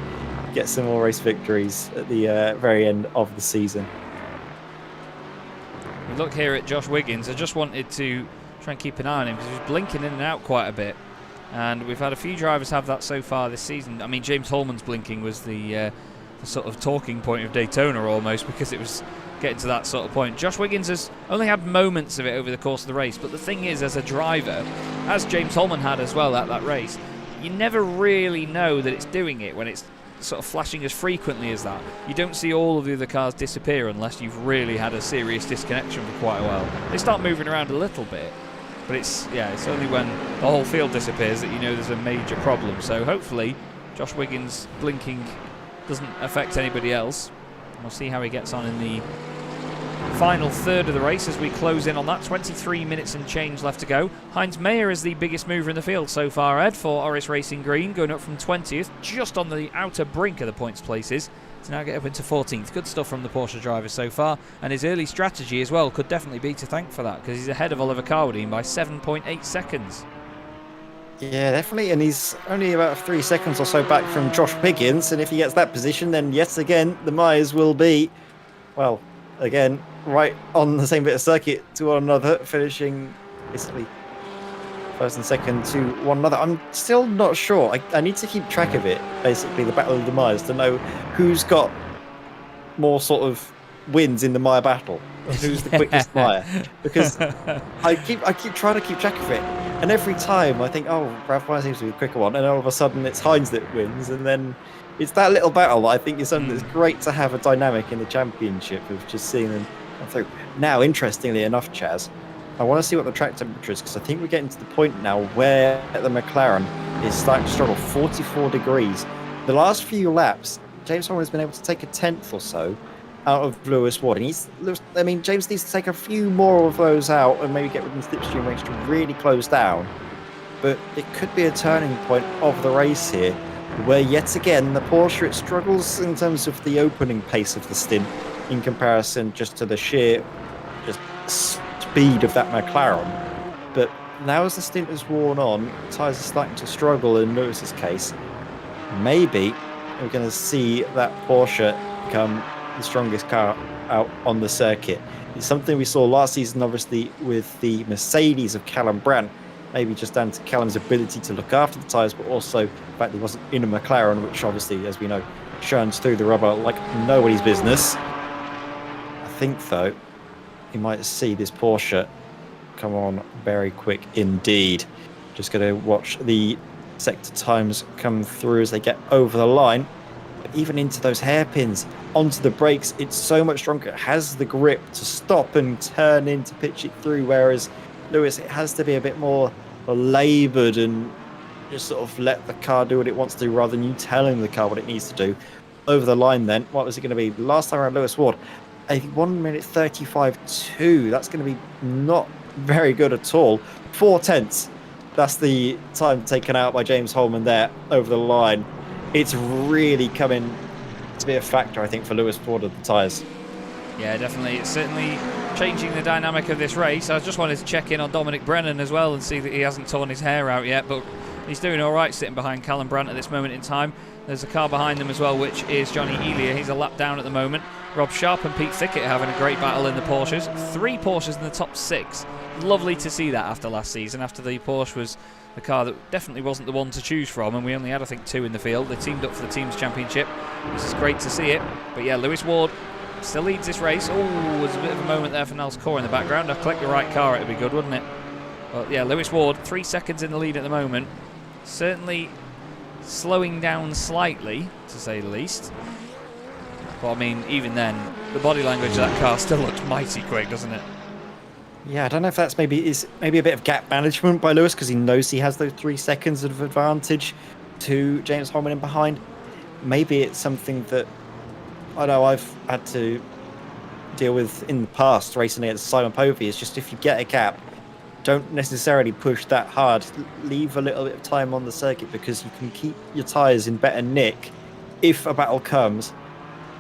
get some more race victories at the very end of the season. We look here at Josh Wiggins. I just wanted to try and keep an eye on him because he's blinking in and out quite a bit. And we've had a few drivers have that so far this season. I mean, James Holman's blinking was the sort of talking point of Daytona almost, because it was getting to that sort of point. Josh Wiggins has only had moments of it over the course of the race. But the thing is, as a driver, as James Holman had as well at that race, you never really know that it's doing it when it's sort of flashing as frequently as that. You don't see all of the other cars disappear unless you've really had a serious disconnection for quite a while. They start moving around a little bit, But it's only when the whole field disappears that you know there's a major problem. So hopefully Josh Wiggins blinking doesn't affect anybody else. We'll see how he gets on in the final third of the race as we close in on that. 23 minutes and change left to go. Heinz Mayer is the biggest mover in the field so far, Ed, for Orris Racing Green, going up from 20th, just on the outer brink of the points places, to now get up into 14th. Good stuff from the Porsche driver so far, and his early strategy as well could definitely be to thank for that, because he's ahead of Oliver Carwadine by 7.8 seconds. Yeah, definitely, and he's only about 3 seconds or so back from Josh Wiggins, and if he gets that position, then yet again, the Myers will be, well, again, right on the same bit of circuit to one another, finishing basically first and second to one another. I'm still not sure. I need to keep track of it, basically, the Battle of the Myers, to know who's got more sort of wins in the Meyer battle. Who's the quickest Meyer? Because I keep trying to keep track of it, and every time I think, oh, Ralph Meyer seems to be the quicker one, and all of a sudden it's Heinz that wins, and then it's that little battle that I think is something that's great to have a dynamic in the championship of just seeing them come through. Now, interestingly enough, Chaz, I want to see what the track temperature is, because I think we're getting to the point now where the McLaren is starting to struggle. 44 degrees. The last few laps, James Horner has been able to take a tenth or so out of Lewis Ward. And James needs to take a few more of those out and maybe get within slipstream range to really close down. But it could be a turning point of the race here, where yet again the Porsche, it struggles in terms of the opening pace of the stint in comparison just to the sheer just speed of that McLaren. But now as the stint has worn on, tyres are starting to struggle in Lewis's case. Maybe we're going to see that Porsche become the strongest car out on the circuit. It's something we saw last season, obviously, with the Mercedes of Callum Brandt, maybe just down to Callum's ability to look after the tyres, but also the fact he wasn't in a McLaren, which obviously, as we know, churns through the rubber like nobody's business. I think, though, you might see this Porsche come on very quick indeed. Just going to watch the sector times come through as they get over the line. But even into those hairpins, onto the brakes, it's so much stronger. It has the grip to stop and turn in to pitch it through, whereas Lewis, it has to be a bit more laboured and just sort of let the car do what it wants to do rather than you telling the car what it needs to do. Over the line then, what was it going to be? Last time around, Lewis Ward, a 1:35.2. That's going to be not very good at all. 4/10. That's the time taken out by James Holman there over the line. It's really coming to be a factor, I think, for Lewis Ward of the tyres. Yeah, definitely. It's certainly changing the dynamic of this race. I just wanted to check in on Dominic Brennan as well and see that he hasn't torn his hair out yet, but he's doing all right sitting behind Callum Brandt at this moment in time. There's a car behind them as well, which is Johnny Elia. He's a lap down at the moment. Rob Sharp and Pete Thickett having a great battle in the Porsches. 3 Porsches in the top 6. Lovely to see that after last season, after the Porsche was the car that definitely wasn't the one to choose from, and we only had, I think, 2 in the field. They teamed up for the Teams Championship. This is great to see it. But yeah, Lewis Ward still leads this race. Oh, there's a bit of a moment there for Nels Core in the background. I'd collect the right car, it'd be good, wouldn't it? But yeah, Lewis Ward, 3 seconds in the lead at the moment. Certainly slowing down slightly, to say the least. But I mean, even then, the body language of that car still looks mighty quick, doesn't it? Yeah, I don't know if that's maybe a bit of gap management by Lewis, because he knows he has those 3 seconds of advantage to James Holman in behind. Maybe it's something that I know I've had to deal with in the past racing against Simon Povey. It's just if you get a gap, don't necessarily push that hard. Leave a little bit of time on the circuit, because you can keep your tyres in better nick if a battle comes.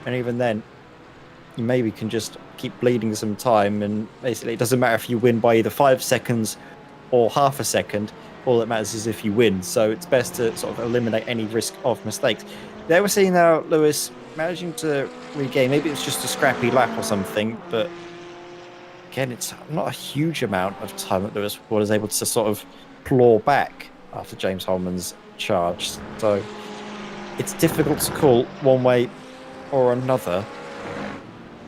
And even then, you maybe can just keep bleeding some time, and basically it doesn't matter if you win by either 5 seconds or half a second. All that matters is if you win. So it's best to sort of eliminate any risk of mistakes. There we're seeing now Lewis managing to regain. Maybe it's just a scrappy lap or something, but again, it's not a huge amount of time that Lewis was able to sort of claw back after James Holman's charge. So it's difficult to call one way or another,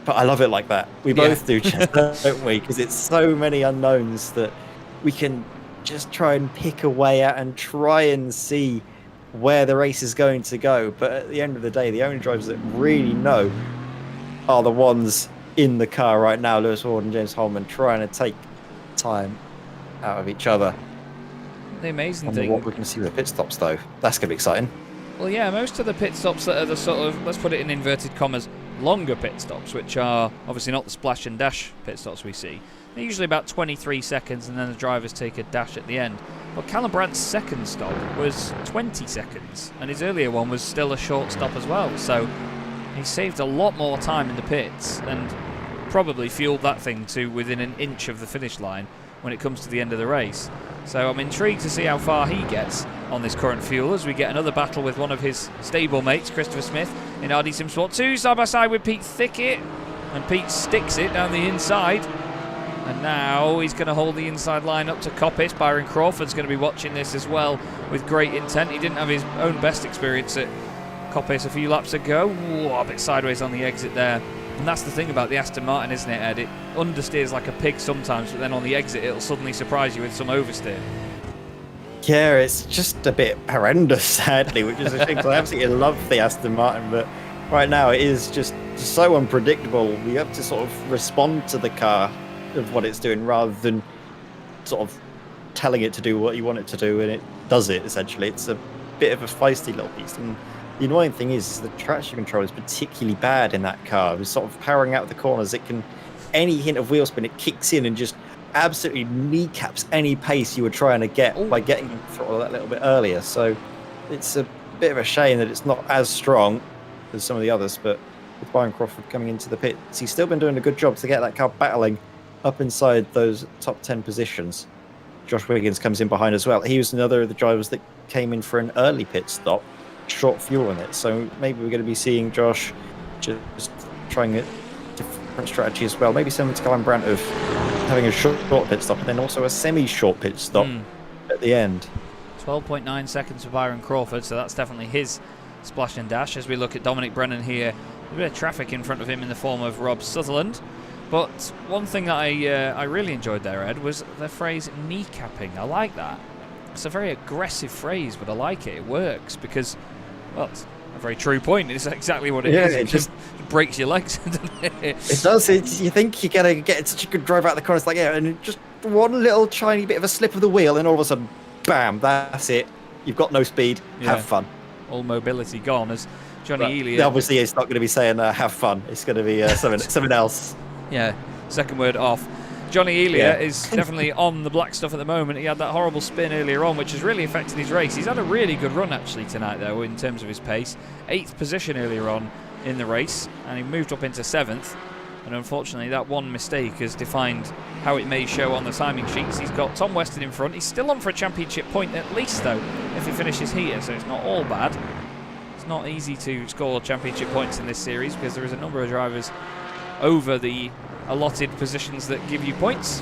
but I love it like that. We both do, don't we? Because it's so many unknowns that we can just try and pick away at and try and see where the race is going to go. But at the end of the day, the only drivers that really know are the ones in the car right now, Lewis Ward and James Holman, trying to take time out of each other. The amazing Wonder thing. what we're going to see with the pit stops, though. That's going to be exciting. Well, yeah, most of the pit stops that are the sort of, let's put it in inverted commas, longer pit stops, which are obviously not the splash and dash pit stops we see. They're usually about 23 seconds, and then the drivers take a dash at the end. But Callum Brandt's second stop was 20 seconds, and his earlier one was still a short stop as well. So he saved a lot more time in the pits, and probably fueled that thing to within an inch of the finish line when it comes to the end of the race. So I'm intrigued to see how far he gets on this current fuel as we get another battle with one of his stable mates, Christopher Smith, in RD Sim Sport 2, side by side with Pete Thickett, and Pete sticks it down the inside. And now he's going to hold the inside line up to Coppice. Byron Crawford's going to be watching this as well with great intent. He didn't have his own best experience at Coppice a few laps ago. Ooh, a bit sideways on the exit there. And that's the thing about the Aston Martin, isn't it, Ed? It understeers like a pig sometimes, but then on the exit it'll suddenly surprise you with some oversteer. Yeah, it's just a bit horrendous, sadly, which is a shame, because I absolutely love the Aston Martin, but right now it is just so unpredictable. You have to sort of respond to the car of what it's doing rather than sort of telling it to do what you want it to do, and it does it, essentially. It's a bit of a feisty little beast. And the annoying thing is the traction control is particularly bad in that car. It's sort of powering out the corners. It can, any hint of wheel spin, it kicks in and just absolutely kneecaps any pace you were trying to get by getting the throttle that little bit earlier. So it's a bit of a shame that it's not as strong as some of the others, but with Byron Crawford coming into the pits, he's still been doing a good job to get that car battling up inside those top 10 positions. Josh Wiggins comes in behind as well. He was another of the drivers that came in for an early pit stop, short fuel in it. So maybe we're going to be seeing Josh just trying a different strategy as well. Maybe similar to Callum Brandt of having a short pit stop and then also a semi-short pit stop at the end. 12.9 seconds for Byron Crawford, so that's definitely his splash and dash. As we look at Dominic Brennan here, a bit of traffic in front of him in the form of Rob Sutherland. But one thing that I really enjoyed there, Ed, was the phrase kneecapping. I like that. It's a very aggressive phrase, but I like it. It works because, well, it's a very true point. It's exactly what it is. It just breaks your legs, doesn't it? It does. You think you're going to get such a good drive out of the corner. It's like, yeah, and just one little tiny bit of a slip of the wheel, and all of a sudden, bam, that's it. You've got no speed. Have fun. All mobility gone, as Johnny Ely. Obviously, it's not going to be saying have fun. It's going to be something else. Yeah, second word off. Johnny Elia is definitely on the black stuff at the moment. He had that horrible spin earlier on, which has really affected his race. He's had a really good run, actually, tonight, though, in terms of his pace. 8th position earlier on in the race, and he moved up into 7th. And unfortunately, that one mistake has defined how it may show on the timing sheets. He's got Tom Weston in front. He's still on for a championship point, at least, though, if he finishes here, so it's not all bad. It's not easy to score championship points in this series because there is a number of drivers over the allotted positions that give you points.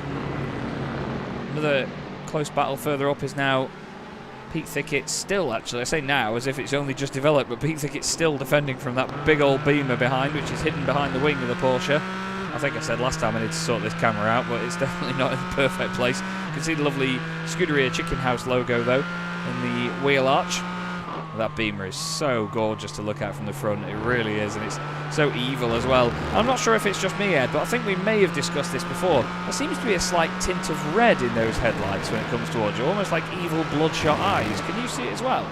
Another close battle further up is now Pete Thickett still, actually, I say now as if it's only just developed, but Pete Thickett's still defending from that big old beamer behind, which is hidden behind the wing of the Porsche. I think I said last time I need to sort this camera out, but it's definitely not in the perfect place. You can see the lovely Scuderia Chicken House logo, though, in the wheel arch. That beamer is so gorgeous to look at from the front. It really is, and it's so evil as well. I'm not sure if it's just me, Ed, but I think we may have discussed this before. There seems to be a slight tint of red in those headlights when it comes towards you, almost like evil bloodshot eyes. Can you see it as well?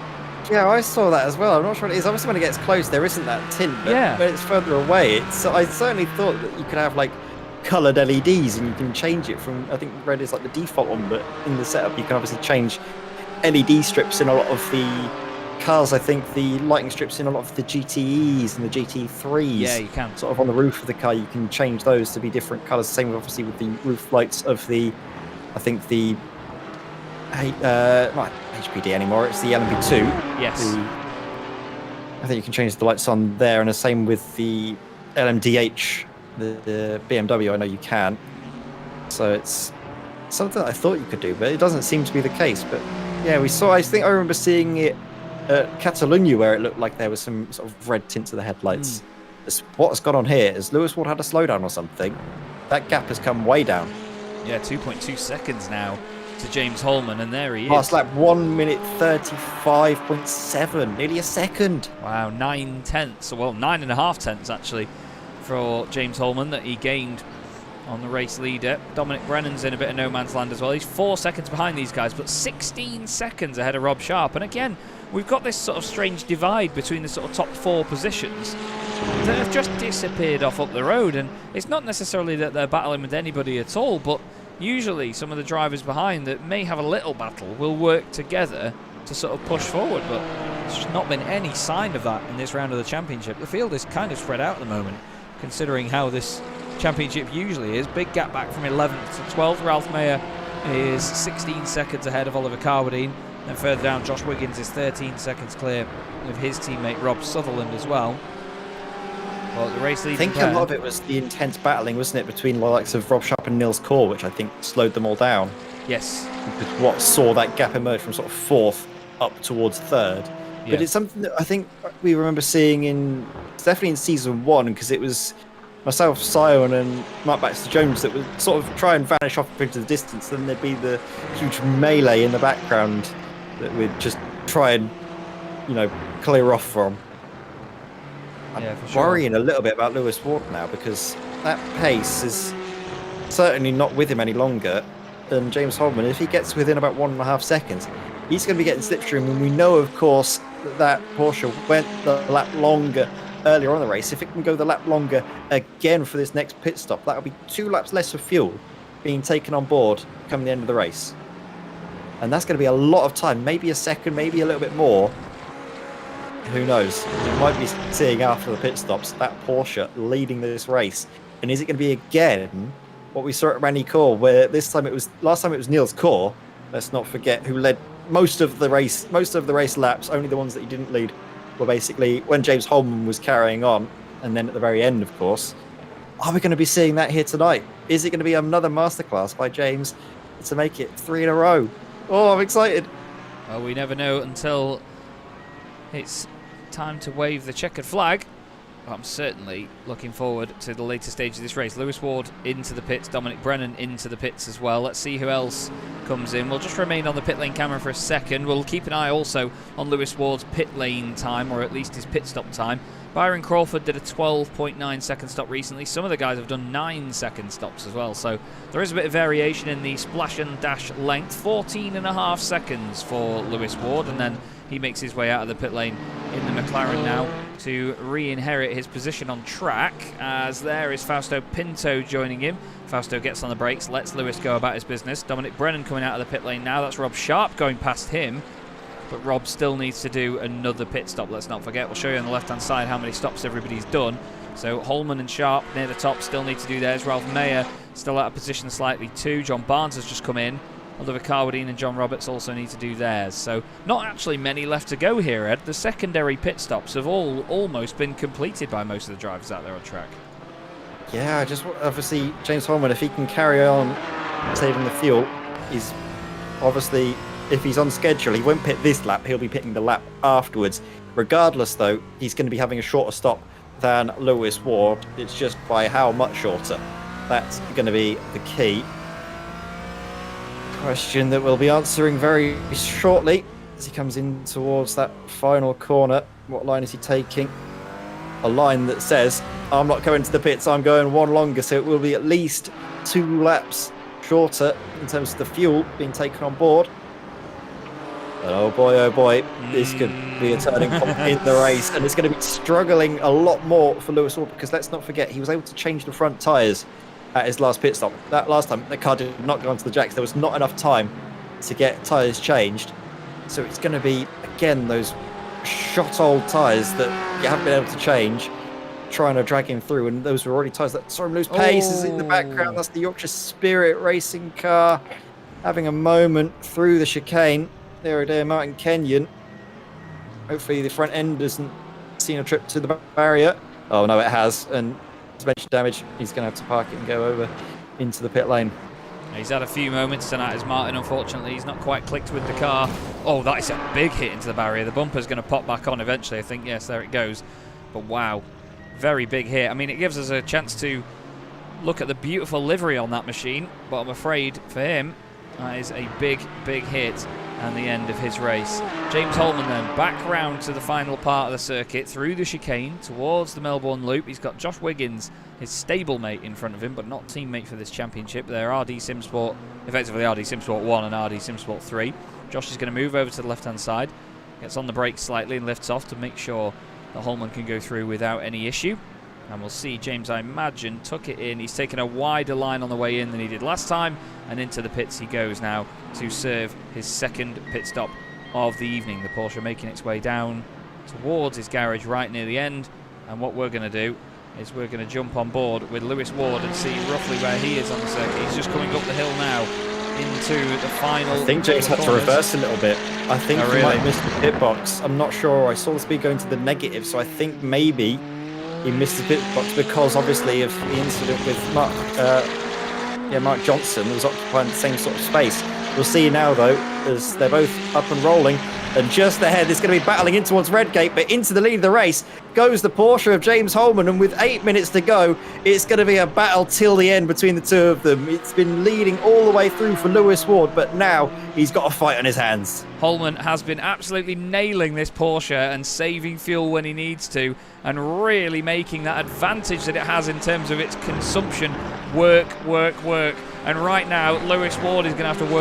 Yeah, I saw that as well. I'm not sure what it is. Obviously, when it gets close, there isn't that tint, but when it's further away, I certainly thought that you could have, like, coloured LEDs, and you can change it from, I think red is like the default one, but in the setup, you can obviously change LED strips in a lot of the cars. I think the lighting strips in a lot of the GTEs and the GT3s. Yeah, you can. Sort of on the roof of the car, you can change those to be different colours. Same with, obviously, with the roof lights of the, I think the, not HPD anymore, it's the LMP2. Yes. I think you can change the lights on there, and the same with the LMDH, the BMW, I know you can. So it's something that I thought you could do, but it doesn't seem to be the case. But yeah, I think I remember seeing it at Catalonia, where it looked like there was some sort of red tint to the headlights. What has gone on here is Lewis Ward had a slowdown or something. That gap has come way down. Yeah, 2.2 seconds now to James Holman, and there he is. Last lap, 1 minute 35.7, nearly a second. Wow, 9 tenths, well, 9.5 tenths actually, for James Holman that he gained on the race leader. Dominic Brennan's in a bit of no man's land as well. He's 4 seconds behind these guys, but 16 seconds ahead of Rob Sharp. And again, we've got this sort of strange divide between the sort of top 4 positions that have just disappeared off up the road. And it's not necessarily that they're battling with anybody at all, but usually some of the drivers behind that may have a little battle will work together to sort of push forward. But there's just not been any sign of that in this round of the championship. The field is kind of spread out at the moment, considering how this championship usually is. Big gap back from 11th to 12th. Ralph Mayer is 16 seconds ahead of Oliver Carwadine. Then further down, Josh Wiggins is 13 seconds clear of his teammate Rob Sutherland as well. Well, the race leading I think a lot of it was the intense battling, wasn't it, between the likes of Rob Sharp and Niels Core, which I think slowed them all down. Yes. Because what saw that gap emerge from sort of 4th up towards 3rd. Yeah. But it's something that I think we remember seeing definitely in season 1, because it was myself, Sion, and Mark Baxter-Jones that would sort of try and vanish off into the distance. Then there'd be the huge melee in the background that we'd just try and, clear off from. Yeah, for I'm sure. worrying a little bit about Lewis Ward now, because that pace is certainly not with him any longer. And James Holman, if he gets within about 1.5 seconds, he's going to be getting slipstream. And we know, of course, that Porsche went the lap longer earlier on in the race. If it can go the lap longer again for this next pit stop, that'll be 2 laps less of fuel being taken on board come the end of the race. And that's going to be a lot of time, maybe a second, maybe a little bit more. Who knows? We might be seeing after the pit stops that Porsche leading this race. And is it going to be again what we saw at Magny-Cours, where last time it was Niels Core, let's not forget, who led most of the race laps. Only the ones that he didn't lead were basically when James Holman was carrying on, and then at the very end, of course. Are we going to be seeing that here tonight? Is it going to be another masterclass by James to make it 3 in a row? Oh, I'm excited. Well, we never know until it's time to wave the checkered flag. I'm certainly looking forward to the later stage of this race. Lewis Ward into the pits, Dominic Brennan into the pits as well. Let's see who else comes in. We'll just remain on the pit lane camera for a second. We'll keep an eye also on Lewis Ward's pit lane time, or at least his pit stop time. Byron Crawford did a 12.9 second stop recently. Some of the guys have done 9 second stops as well, so there is a bit of variation in the splash and dash length. 14.5 seconds for Lewis Ward, and then he makes his way out of the pit lane in the McLaren now to re-inherit his position on track, as there is Fausto Pinto joining him. Fausto gets on the brakes, lets Lewis go about his business. Dominic Brennan coming out of the pit lane now. That's Rob Sharp going past him, but Rob still needs to do another pit stop. Let's not forget, we'll show you on the left-hand side how many stops everybody's done. So Holman and Sharp near the top still need to do theirs. Ralph Mayer still out of position slightly too. John Barnes has just come in. Oliver Carwadine and John Roberts also need to do theirs. So not actually many left to go here, Ed. The secondary pit stops have all almost been completed by most of the drivers out there on track. Yeah, just obviously James Holman, if he can carry on saving the fuel, he's obviously, if he's on schedule, he won't pit this lap, he'll be pitting the lap afterwards. Regardless, though, he's going to be having a shorter stop than Lewis Ward. It's just by how much shorter. That's going to be the key. Question that we'll be answering very shortly as he comes in towards that final corner. What line is he taking? A line that says, I'm not going to the pits, I'm going 1 longer, so it will be at least 2 laps shorter in terms of the fuel being taken on board. Oh boy, this could be a turning point in the race, and it's going to be struggling a lot more for Lewis Ward, because let's not forget, he was able to change the front tyres at his last pit stop. That last time, the car did not go onto the jacks. There was not enough time to get tyres changed. So it's going to be, again, those shot old tyres that you haven't been able to change, trying to drag him through. And those were already tyres that saw him lose pace. Is in the background. That's the Yorkshire Spirit racing car having a moment through the chicane. There, Martin Kenyon. Hopefully the front end hasn't seen a trip to the barrier. Oh no, it has. And suspension damage. He's going to have to park it and go over into the pit lane. He's had a few moments tonight as Martin, unfortunately. He's not quite clicked with the car. Oh, that is a big hit into the barrier. The bumper's going to pop back on eventually, I think. Yes, there it goes. But wow, very big hit. I mean, it gives us a chance to look at the beautiful livery on that machine, but I'm afraid for him, that is a big hit. and the end of his race. James Holman then back round to the final part of the circuit through the chicane towards the Melbourne Loop. He's got Josh Wiggins, his stablemate, in front of him, but not teammate for this championship. They're RD Simsport, effectively RD Simsport 1 and RD Simsport 3. Josh is going to move over to the left-hand side, gets on the brakes slightly and lifts off to make sure that Holman can go through without any issue. And we'll see James, I imagine, tuck it in. He's taken a wider line on the way in than he did last time, and into the pits he goes now to serve his second pit stop of the evening. The Porsche making its way down towards his garage right near the end, and what we're going to do is we're going to jump on board with Lewis Ward and see roughly where he is on the circuit. He's just coming up the hill now into the final. I think James had to reverse a little bit. I think Oh, he really? might have missed the pit box. I'm not sure. I saw the speed going to the negative, so I think maybe he missed the pit box because obviously of the incident with Mark Johnson, who was occupying the same sort of space. We'll see now though, as they're both up and rolling, and just ahead is going to be battling in towards Redgate, but into the lead of the race goes the Porsche of James Holman, and with 8 minutes to go, it's going to be a battle till the end between the two of them. It's been leading all the way through for Lewis Ward, but now he's got a fight on his hands. Holman has been absolutely nailing this Porsche and saving fuel when he needs to, and really making that advantage that it has in terms of its consumption work. And right now, Lewis Ward is going to have to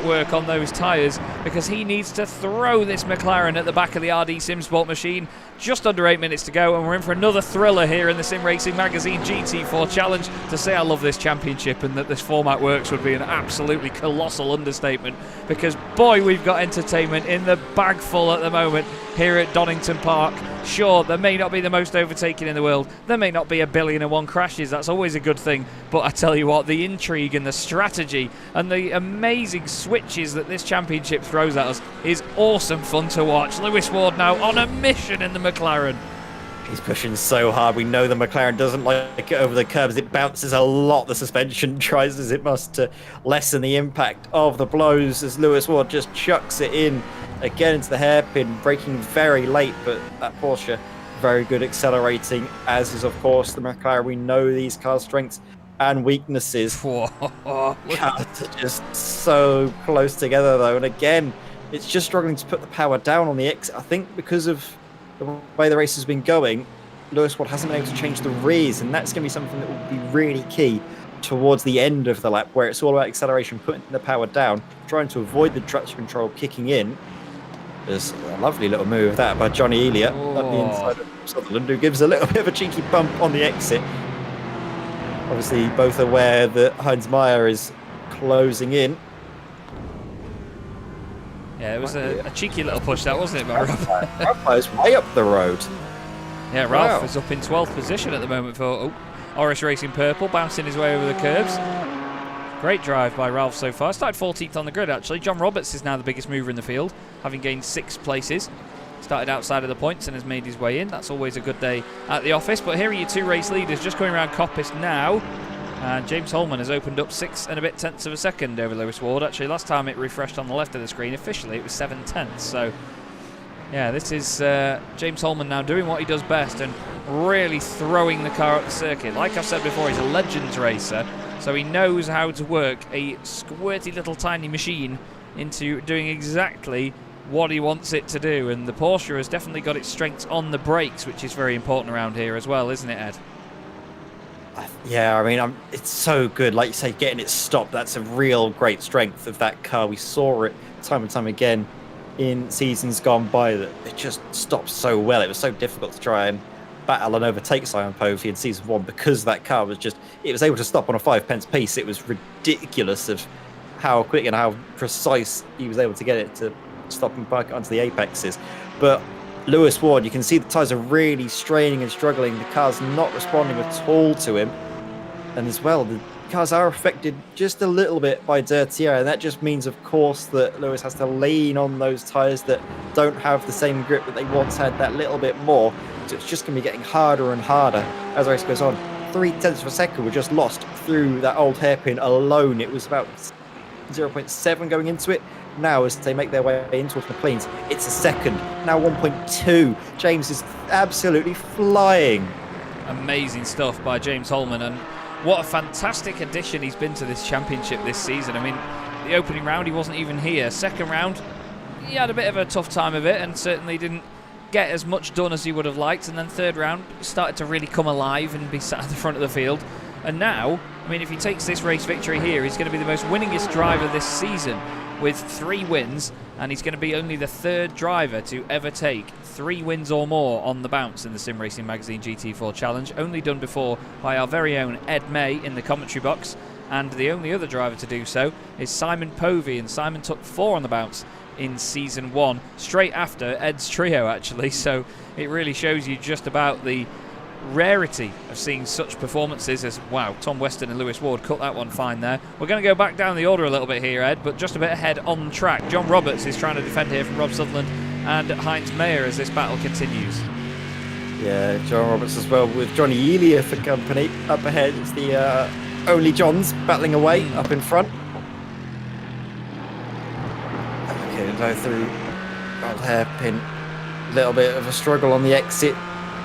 work on those tyres, because he needs to throw this McLaren at the back of the RD Simsport machine. Just under 8 minutes to go, and we're in for another thriller here in the Sim Racing Magazine GT4 Challenge. To say I love this championship and that this format works would be an absolutely colossal understatement, because boy, we've got entertainment in the bag full at the moment here at Donington Park. Sure, there may not be the most overtaking in the world, there may not be 1,000,000,001 crashes, that's always a good thing, but I tell you what, the intrigue and the strategy and the amazing switches that this championship throws at us is awesome fun to watch. Lewis Ward now on a mission in the McLaren. He's pushing so hard. We know the McLaren doesn't like it over the curbs. It bounces a lot. The suspension tries as it must to lessen the impact of the blows, as Lewis Ward just chucks it in again into the hairpin, braking very late, but that Porsche very good accelerating, as is of course the McLaren. We know these cars' strengths and weaknesses. Cars are just so close together though, and again it's just struggling to put the power down on the exit. I think because of the way the race has been going, Lewis Ward hasn't been able to change the rears, and that's going to be something that will be really key towards the end of the lap, where it's all about acceleration, putting the power down, trying to avoid the traction control kicking in. There's a lovely little move that by Johnny Elliott up the inside of Sutherland, who gives a little bit of a cheeky bump on the exit. Obviously both aware that Heinz Meyer is closing in. Yeah, it was a cheeky little push that, wasn't it, Ralph? Ralph is way up the road. Yeah, Ralph is up in 12th position at the moment for Orris Racing Purple, bouncing his way over the curbs. Great drive by Ralph so far. Started 14th on the grid, actually. John Roberts is now the biggest mover in the field, having gained 6 places. Started outside of the points and has made his way in. That's always a good day at the office. But here are your 2 race leaders just going around Coppice now. And James Holman has opened up 6 and a bit tenths of a second over Lewis Ward. Actually, last time it refreshed on the left of the screen, officially it was 7 tenths. So, yeah, this is James Holman now doing what he does best and really throwing the car up the circuit. Like I've said before, he's a Legends racer, so he knows how to work a squirty little tiny machine into doing exactly what he wants it to do. And the Porsche has definitely got its strengths on the brakes, which is very important around here as well, isn't it, Ed? Yeah, I mean, it's so good. Like you say, getting it stopped, that's a real great strength of that car. We saw it time and time again in seasons gone by, that it just stopped so well. It was so difficult to try and battle and overtake Simon Povey in season 1 because that car was just, it was able to stop on a 5 pence piece. It was ridiculous of how quick and how precise he was able to get it to stop and park it onto the apexes. But Lewis Ward, you can see the tyres are really straining and struggling. The car's not responding at all to him. And as well, the cars are affected just a little bit by dirty air. And that just means, of course, that Lewis has to lean on those tyres that don't have the same grip that they once had, that little bit more. So it's just going to be getting harder and harder as the race goes on. 3 tenths of a second were just lost through that old hairpin alone. It was about 0.7 going into it. Now, as they make their way in towards McLean's, it's a second. Now 1.2. James is absolutely flying. Amazing stuff by James Holman, and what a fantastic addition he's been to this championship this season. I mean, the opening round he wasn't even here. Second round, he had a bit of a tough time of it and certainly didn't get as much done as he would have liked. And then third round, started to really come alive and be sat at the front of the field. And now, I mean, if he takes this race victory here, he's going to be the most winningest driver this season with 3 wins, and he's going to be only the 3rd driver to ever take 3 wins or more on the bounce in the Sim Racing Magazine GT4 Challenge, only done before by our very own Ed May in the commentary box, and the only other driver to do so is Simon Povey, and Simon took 4 on the bounce in Season 1, straight after Ed's trio actually, so it really shows you just about the rarity of seeing such performances as, wow, Tom Weston and Lewis Ward cut that one fine there. We're going to go back down the order a little bit here, Ed, but just a bit ahead on track. John Roberts is trying to defend here from Rob Sutherland and Heinz Mayer as this battle continues. Yeah, John Roberts as well with Johnny Elia for company. Up ahead, it's the only Johns battling away up in front. Okay, go through old hairpin. Little bit of a struggle on the exit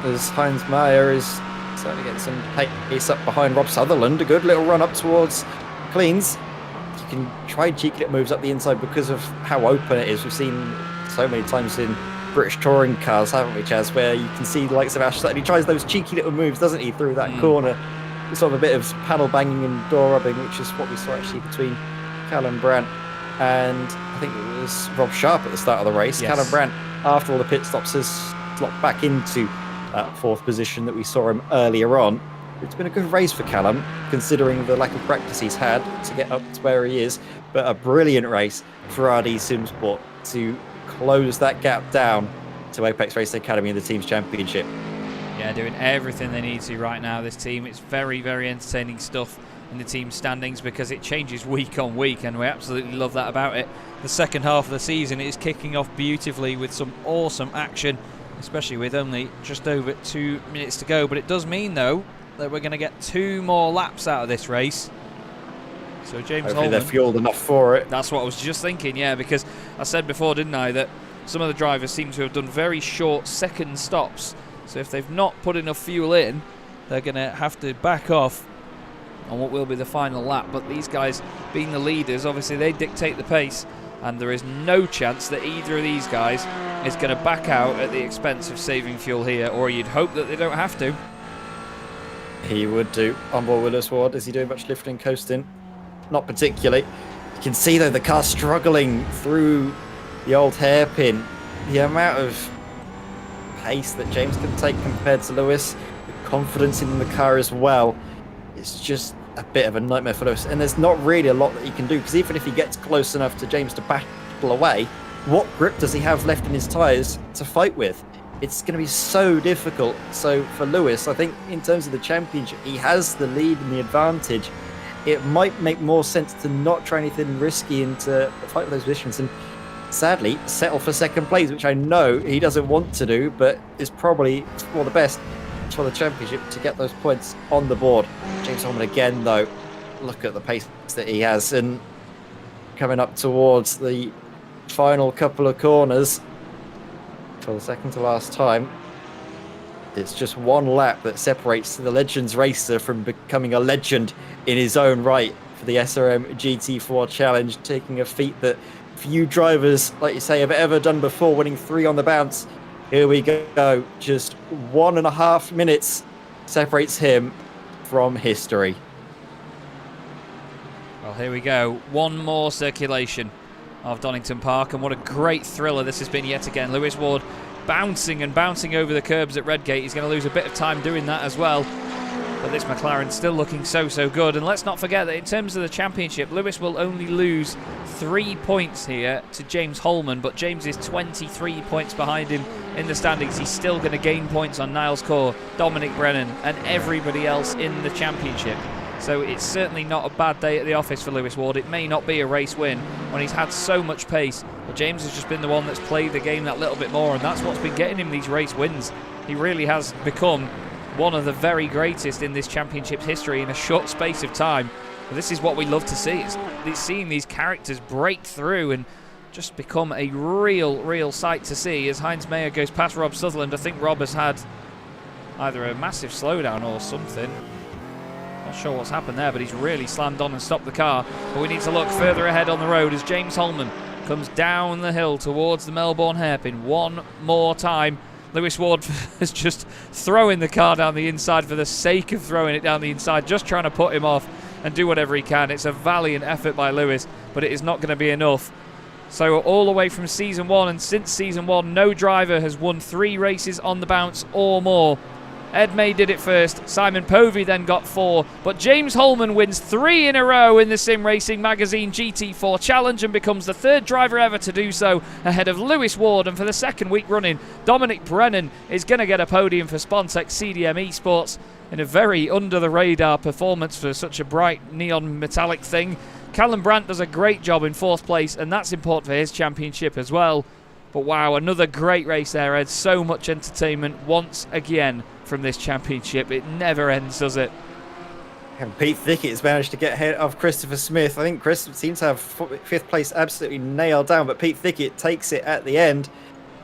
as Heinz Mayer is starting to get some pace up behind Rob Sutherland. A good little run up towards cleans. You can try cheeky little moves up the inside because of how open it is. We've seen so many times in British touring cars, haven't we, Chaz, where you can see the likes of Ash Sutton. He tries those cheeky little moves, doesn't he, through that corner. Sort of a bit of panel banging and door rubbing, which is what we saw actually between Callum Brandt and I think it was Rob Sharp at the start of the race. Yes. Callum Brandt, after all the pit stops, has slopped back into that 4th position that we saw him earlier on. It's been a good race for Callum, considering the lack of practice he's had to get up to where he is, but a brilliant race for RD Simsport to close that gap down to Apex Racing Academy in the team's championship. Yeah, doing everything they need to right now, this team. It's very, very entertaining stuff in the team standings because it changes week on week, and we absolutely love that about it. The second half of the season is kicking off beautifully with some awesome action, especially with only just over 2 minutes to go. But it does mean, though, that we're going to get 2 more laps out of this race. So James Hopefully Holman, they're fueled enough for it. that's what I was just thinking, yeah, because I said before, didn't I, that some of the drivers seem to have done very short second stops. So if they've not put enough fuel in, they're going to have to back off on what will be the final lap. But these guys, being the leaders, obviously they dictate the pace, and there is no chance that either of these guys is going to back out at the expense of saving fuel here, or you'd hope that they don't have to. He would do. On board with Lewis Ward. Is he doing much lifting, coasting? Not particularly. You can see, though, the car struggling through the old hairpin. The amount of pace that James can take compared to Lewis, the confidence in the car as well, it's just a bit of a nightmare for Lewis. And there's not really a lot that he can do, because even if he gets close enough to James to battle away, what grip does he have left in his tyres to fight with? It's going to be so difficult. So for Lewis, I think in terms of the championship, he has the lead and the advantage. It might make more sense to not try anything risky and to fight for those positions and sadly settle for second place, which I know he doesn't want to do, but is probably for the best for the championship to get those points on the board. James Holman again, though, look at the pace that he has, and coming up towards the final couple of corners for the second to last time. It's just 1 lap that separates the Legends racer from becoming a legend in his own right for the SRM GT4 Challenge, taking a feat that few drivers, like you say, have ever done before, winning 3 on the bounce. Here we go. Just 1.5 minutes separates him from history. Well, here we go. 1 more circulation of Donington Park, and what a great thriller this has been yet again. Lewis Ward bouncing and bouncing over the curbs at Redgate. He's going to lose a bit of time doing that as well. But this McLaren's still looking so good. And let's not forget that in terms of the championship, Lewis will only lose 3 points here to James Holman, but James is 23 points behind him in the standings. He's still going to gain points on Niles Corr, Dominic Brennan, and everybody else in the championship. So it's certainly not a bad day at the office for Lewis Ward. It may not be a race win when he's had so much pace, but James has just been the one that's played the game that little bit more, and that's what's been getting him these race wins. He really has become one of the very greatest in this championship's history in a short space of time. But this is what we love to see. It's seeing these characters break through and just become a real sight to see. As Heinz Mayer goes past Rob Sutherland, I think Rob has had either a massive slowdown or something. Not sure what's happened there, but he's really slammed on and stopped the car. But we need to look further ahead on the road as James Holman comes down the hill towards the Melbourne hairpin one more time. Lewis Ward is just throwing the car down the inside for the sake of throwing it down the inside, just trying to put him off and do whatever he can. It's a valiant effort by Lewis, but it is not going to be enough. So all the way from Season 1, and since Season 1, no driver has won 3 races on the bounce or more. Ed May did it first, Simon Povey then got 4, but James Holman wins 3 in a row in the Sim Racing Magazine GT4 Challenge and becomes the 3rd driver ever to do so, ahead of Lewis Ward. And for the 2nd week running, Dominic Brennan is going to get a podium for Spontech CDM Esports in a very under-the-radar performance for such a bright neon metallic thing. Callum Brandt does a great job in 4th place, and that's important for his championship as well. But wow, another great race there, Ed. So much entertainment once again from this championship. It never ends, does it? And Pete Thickett has managed to get ahead of Christopher Smith. I think Chris seems to have 5th place absolutely nailed down, but Pete Thickett takes it at the end.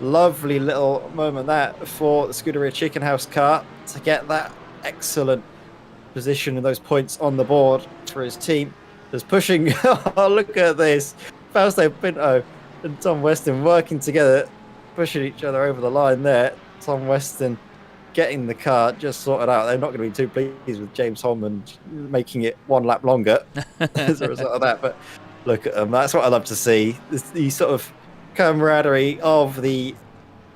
Lovely little moment that for the Scuderia Chicken House car to get that excellent position and those points on the board for his team. Just pushing. Oh, look at this. Fausto Pinto and Tom Weston working together, pushing each other over the line there. Tom Weston getting the car just sorted out. They're not going to be too pleased with James Holman making it 1 lap longer as a result of that. But look at them. That's what I love to see. The sort of camaraderie of the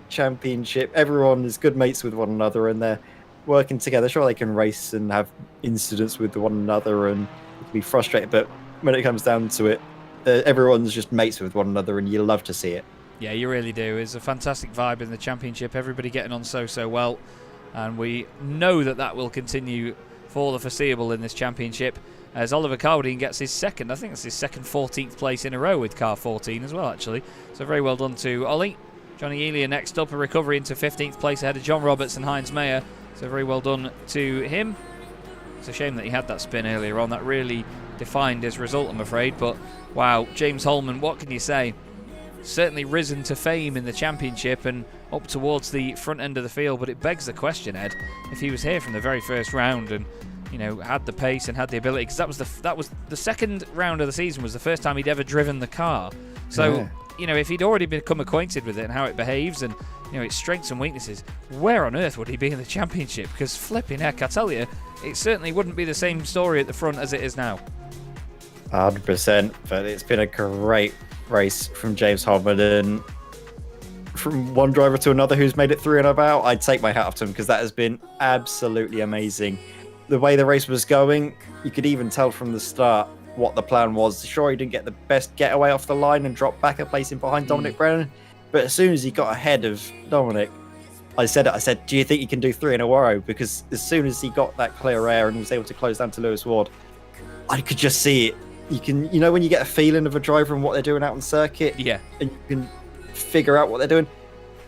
championship. Everyone is good mates with one another and they're working together. Sure, they can race and have incidents with one another and be frustrated, but when it comes down to it, everyone's just mates with one another and you love to see it. Yeah, you really do. It's a fantastic vibe in the championship. Everybody getting on so well, and we know that will continue for the foreseeable in this championship as Oliver Caldine gets his 2nd, I think it's his 2nd 14th place in a row with car 14 as well, actually. So very well done to Ollie. Johnny Elia next up, a recovery into 15th place ahead of John Roberts and Heinz Mayer. So very well done to him. It's a shame that he had that spin earlier on. That really defined his result, I'm afraid. But wow, James Holman, what can you say? Certainly risen to fame in the championship and up towards the front end of the field. But it begs the question, Ed, if he was here from the very first round and had the pace and had the ability, because that was the 2nd round of the season was the first time he'd ever driven the car. So if he'd already become acquainted with it and how it behaves and its strengths and weaknesses, where on earth would he be in the championship? Because flipping heck, I tell you, it certainly wouldn't be the same story at the front as it is now. 100%, but it's been a great race from James Holman, and from one driver to another who's made it through and about, I'd take my hat off to him because that has been absolutely amazing. The way the race was going, you could even tell from the start what the plan was. Sure, he didn't get the best getaway off the line and dropped back a place in behind Dominic Brennan, but as soon as he got ahead of Dominic, I said, do you think you can do 3 in a row? Because as soon as he got that clear air and was able to close down to Lewis Ward, I could just see it. You can, when you get a feeling of a driver and what they're doing out on circuit, and you can figure out what they're doing.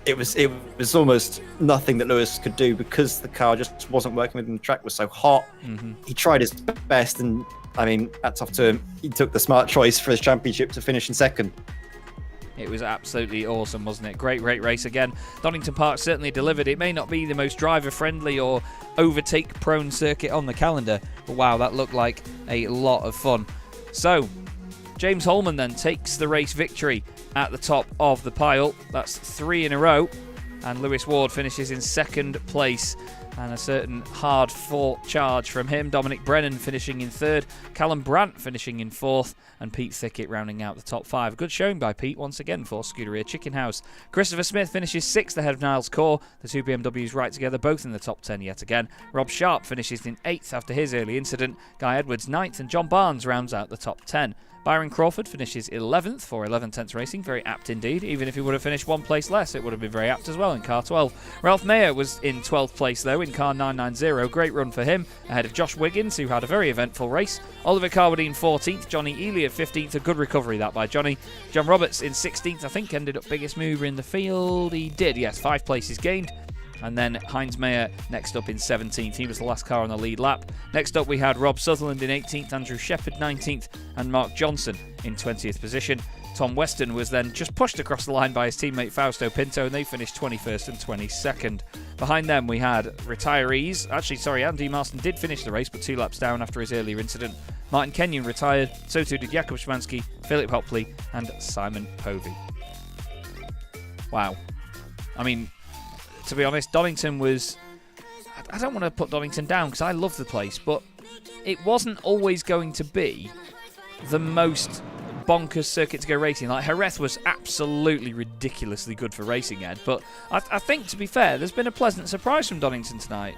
It was almost nothing that Lewis could do because the car just wasn't working with him. The track was so hot. He tried his best, and I mean, hats off to him. He took the smart choice for his championship to finish in 2nd. It was absolutely awesome, wasn't it? Great race again. Donington Park certainly delivered. It may not be the most driver-friendly or overtake-prone circuit on the calendar, but wow, that looked like a lot of fun. So, James Holman then takes the race victory at the top of the pile. That's 3 in a row, and Lewis Ward finishes in 2nd place. And a certain hard-fought charge from him. Dominic Brennan finishing in 3rd, Callum Brandt finishing in 4th, and Pete Thickett rounding out the top 5. Good showing by Pete once again for Scuderia Chicken House. Christopher Smith finishes 6th ahead of Niles Core. The 2 BMWs right together, both in the top 10 yet again. Rob Sharp finishes in 8th after his early incident. Guy Edwards 9th, and John Barnes rounds out the top 10. Byron Crawford finishes 11th for 11/10 Racing. Very apt indeed. Even if he would have finished 1 place less, it would have been very apt as well in car 12. Ralph Mayer was in 12th place though in car 990. Great run for him, ahead of Josh Wiggins, who had a very eventful race. Oliver Carwadine 14th, Johnny Elia 15th. A good recovery that by Johnny. John Roberts in 16th, I think ended up biggest mover in the field. He did, yes, 5 places gained. And then Heinz Mayer next up in 17th. He was the last car on the lead lap. Next up we had Rob Sutherland in 18th, Andrew Shepherd 19th, and Mark Johnson in 20th position. Tom Weston was then just pushed across the line by his teammate Fausto Pinto, and they finished 21st and 22nd. Behind them we had retirees. Actually, sorry, Andy Marston did finish the race, but 2 laps down after his earlier incident. Martin Kenyon retired, so too did Jakub Szymanski, Philip Hopley and Simon Povey. Wow. I mean, to be honest, Donington was... I don't want to put Donington down because I love the place, but it wasn't always going to be the most bonkers circuit to go racing. Like, Jerez was absolutely ridiculously good for racing, Ed, but I think, to be fair, there's been a pleasant surprise from Donington tonight.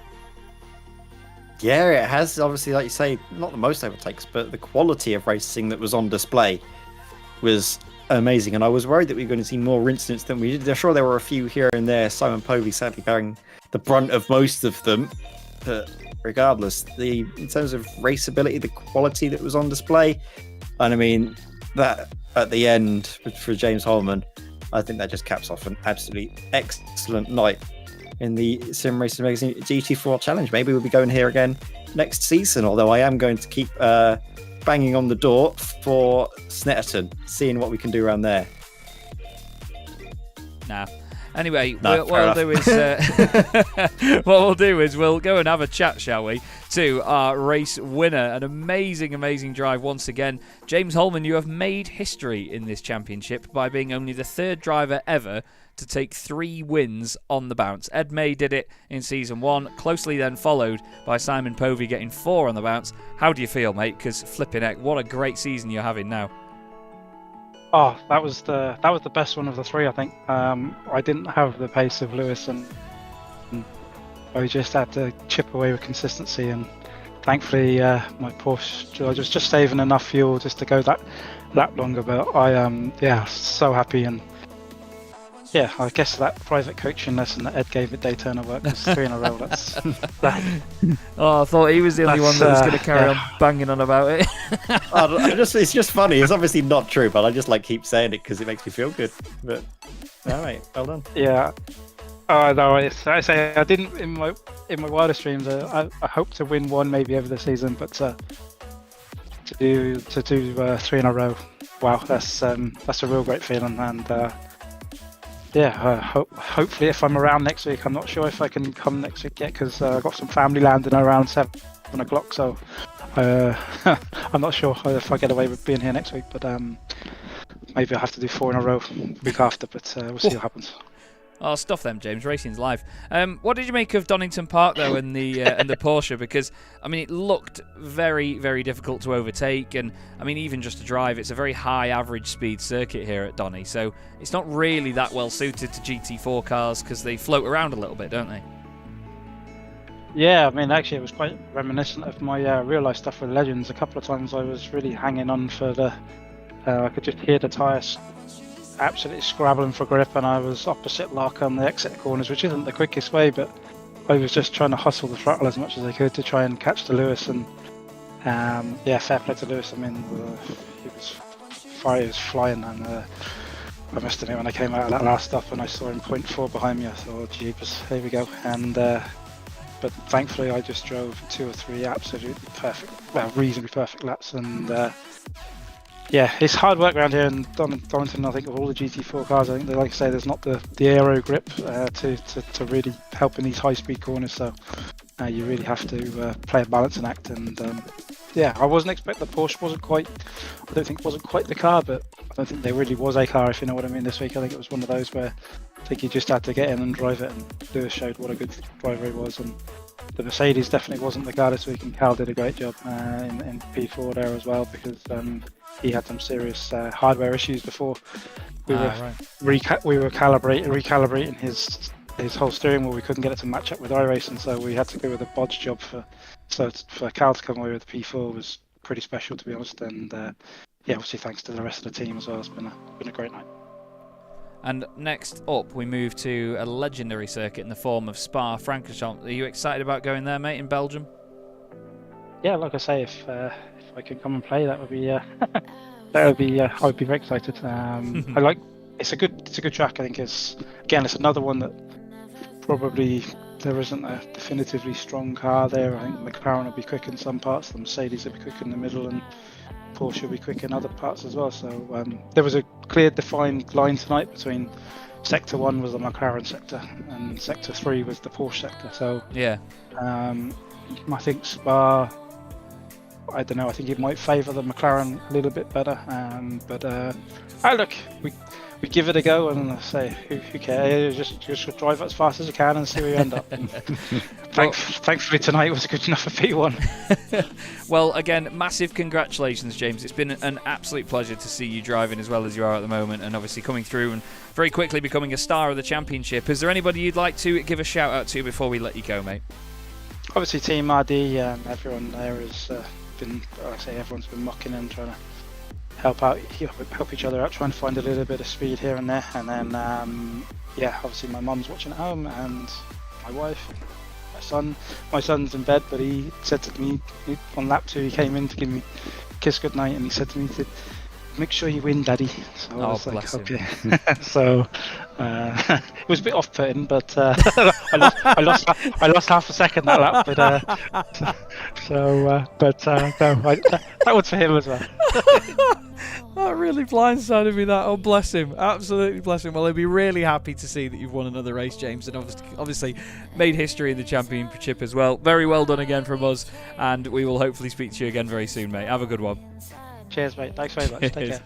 Yeah, it has. Obviously, like you say, not the most overtakes, but the quality of racing that was on display was amazing. And I was worried that we were going to see more incidents than we did. I'm sure there were a few here and there. Simon Povey sadly bearing the brunt of most of them. But regardless, in terms of raceability, the quality that was on display, and I mean, that at the end for James Holman, I think that just caps off an absolutely excellent night in the Sim Racing Magazine GT4 Challenge. Maybe we'll be going here again next season, although I am going to keep banging on the door for Snetterton, seeing what we can do around there. Nah. Anyway, what we'll do is we'll go and have a chat, shall we, to our race winner. An amazing drive once again. James Holman, you have made history in this championship by being only the third driver ever to take 3 wins on the bounce. Ed May did it in Season 1, closely then followed by Simon Povey getting 4 on the bounce. How do you feel, mate? Because flipping heck, what a great season you're having now. Oh, that was the best one of the 3, I think. I didn't have the pace of Lewis, and I just had to chip away with consistency. And thankfully, my Porsche, I was just saving enough fuel just to go that longer. But I am, so happy. And yeah, I guess that private coaching lesson that Ed gave at Daytona work was 3 in a row. Oh, I thought he was the only one that was going to carry on banging on about it. It's just funny. It's obviously not true, but I just keep saying it because it makes me feel good. But all right, well done. Yeah. Oh no, I say I didn't in my wildest dreams. I hope to win 1 maybe over the season, but to do 3 in a row, wow, that's a real great feeling. And hopefully if I'm around next week, I'm not sure if I can come next week yet because I've got some family landing around 7 o'clock, so I'm not sure if I get away with being here next week, but maybe I'll have to do 4 in a row week after, but we'll see what happens. Oh, stuff them, James. Racing's live. What did you make of Donington Park, though, and the Porsche? Because, I mean, it looked very, very difficult to overtake. And, I mean, even just to drive, it's a very high average speed circuit here at Donny. So it's not really that well suited to GT4 cars because they float around a little bit, don't they? Yeah, I mean, actually, it was quite reminiscent of my real-life stuff with Legends. A couple of times I was really hanging on for the... I could just hear the tyres absolutely scrabbling for grip, and I was opposite lock on the exit corners, which isn't the quickest way, but I was just trying to hustle the throttle as much as I could to try and catch the Lewis. And fair play to Lewis. I mean, he was flying, and I must admit, when I came out of that last stop and I saw him 0.4 behind me, I thought, oh, jeepers, here we go. And but thankfully I just drove 2 or 3 absolutely perfect, reasonably perfect laps. And it's hard work around here in Donington. I think of all the GT4 cars, I think, like I say, there's not the aero grip to really help in these high-speed corners. So you really have to play a balancing act. And I wasn't expecting the Porsche wasn't quite the car, but I don't think there really was a car, if you know what I mean. This week, I think it was one of those where I think you just had to get in and drive it. And Lewis showed what a good driver he was. And the Mercedes definitely wasn't the car this week, and Cal did a great job in P4 there as well, because he had some serious hardware issues before. We were recalibrating his whole steering wheel. We couldn't get it to match up with iRacing, so we had to go with a bodge job for Cal to come away with the P4 was pretty special, to be honest. And obviously thanks to the rest of the team as well. It's been a great night. And next up, we move to a legendary circuit in the form of Spa-Francorchamps. Are you excited about going there, mate, in Belgium? Yeah, like I say, if I could come and play, that would be I would be very excited. It's a good track. I think it's another one that probably there isn't a definitively strong car there. I think McLaren will be quick in some parts, the Mercedes will be quick in the middle, and Porsche will be quick in other parts as well. So there was a clear defined line tonight between Sector 1 was the McLaren sector and Sector 3 was the Porsche sector. So yeah, I think Spa, I don't know. I think it might favour the McLaren a little bit better. Look, we give it a go, and I say, who cares? Just drive as fast as you can and see where you end up. Thankfully tonight was good enough for P1. Well, again, massive congratulations, James. It's been an absolute pleasure to see you driving as well as you are at the moment, and obviously coming through and very quickly becoming a star of the championship. Is there anybody you'd like to give a shout out to before we let you go, mate? Obviously, Team RD, everyone there has been, like I say, everyone's been mucking and trying to help each other out, trying to find a little bit of speed here and there. And then, obviously my mum's watching at home, and my wife, my son. My son's in bed, but he said to me on lap 2, he came in to give me a kiss goodnight, and he said to me to make sure you win, Daddy. So I was like, okay. So it was a bit off-putting, but I lost half a second that lap. That was for him as well. That really blindsided me, that. Oh, bless him. Absolutely bless him. Well, he'll be really happy to see that you've won another race, James, and obviously made history in the championship as well. Very well done again from us, and we will hopefully speak to you again very soon, mate. Have a good one. Cheers, mate. Thanks very much. Take care.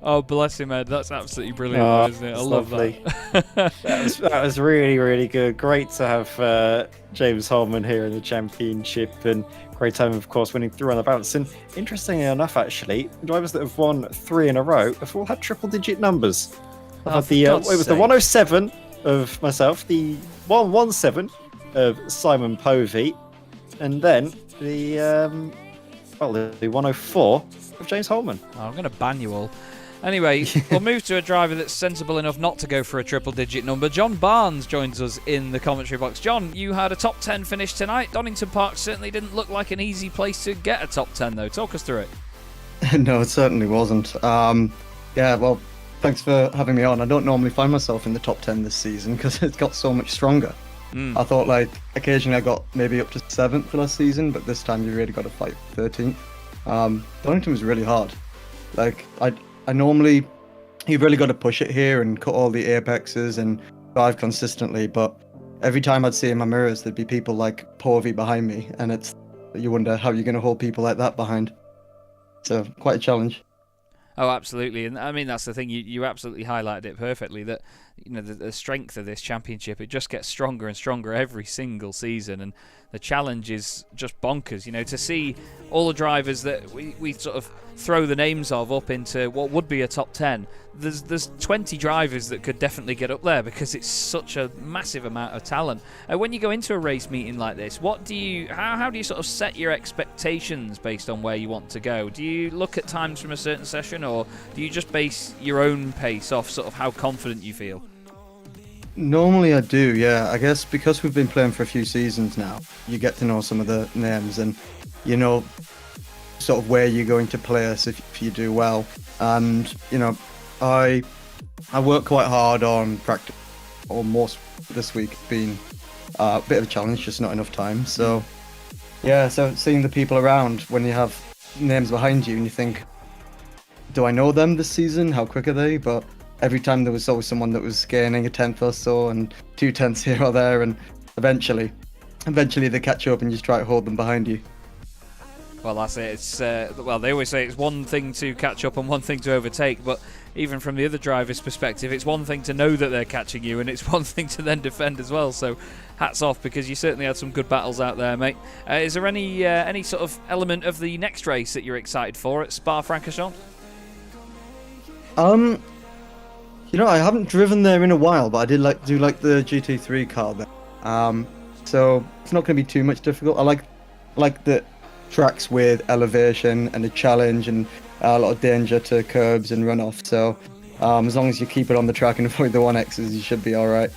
Oh, bless him, Ed. That's absolutely brilliant, isn't it? I love that. That was really, really good. Great to have James Holman here in the championship, and great time, of course, winning 3 on the bounce. And interestingly enough, actually, drivers that have won 3 in a row have all had triple-digit numbers. I've had it was the 107 of myself, the 117 of Simon Povey, and then the 104 of James Holman. Oh, I'm going to ban you all. Anyway, we'll move to a driver that's sensible enough not to go for a triple-digit number. John Barnes joins us in the commentary box. John, you had a top 10 finish tonight. Donington Park certainly didn't look like an easy place to get a top 10, though. Talk us through it. No, it certainly wasn't. Well, thanks for having me on. I don't normally find myself in the top 10 this season because it's got so much stronger. I thought, occasionally I got maybe up to 7th last season, but this time you really got to fight 13th. Donington was really hard. I normally, you've really got to push it here and cut all the apexes and drive consistently, but every time I'd see in my mirrors, there'd be people like Povey behind me, and you wonder how you're going to hold people like that behind. So, quite a challenge. Oh, absolutely. And I mean, that's the thing. You absolutely highlighted it perfectly, that the strength of this championship, it just gets stronger and stronger every single season, and the challenge is just bonkers. To see all the drivers that we sort of throw the names of up into what would be a top 10, there's 20 drivers that could definitely get up there because it's such a massive amount of talent. When you go into a race meeting like this, how do you sort of set your expectations based on where you want to go? Do you look at times from a certain session, or do you just base your own pace off sort of how confident you feel? Normally I do, yeah. I guess because we've been playing for a few seasons now, you get to know some of the names, and you know sort of where you're going to place if you do well. And I work quite hard on practice, almost this week being a bit of a challenge, just not enough time. So yeah, so seeing the people around when you have names behind you and you think, do I know them this season? How quick are they? But every time there was always someone that was gaining a 10th or so and 2 tenths here or there, and eventually they catch up and you just try to hold them behind you. Well, that's it. It's they always say it's one thing to catch up and one thing to overtake, but even from the other driver's perspective, it's one thing to know that they're catching you, and it's one thing to then defend as well. So, hats off, because you certainly had some good battles out there, mate. Is there any sort of element of the next race that you're excited for at Spa-Francorchamps? I haven't driven there in a while, but I do like the GT3 car there. So it's not going to be too much difficult. I like the tracks with elevation and a challenge and a lot of danger to curbs and runoff. So as long as you keep it on the track and avoid the 1Xs, you should be all right.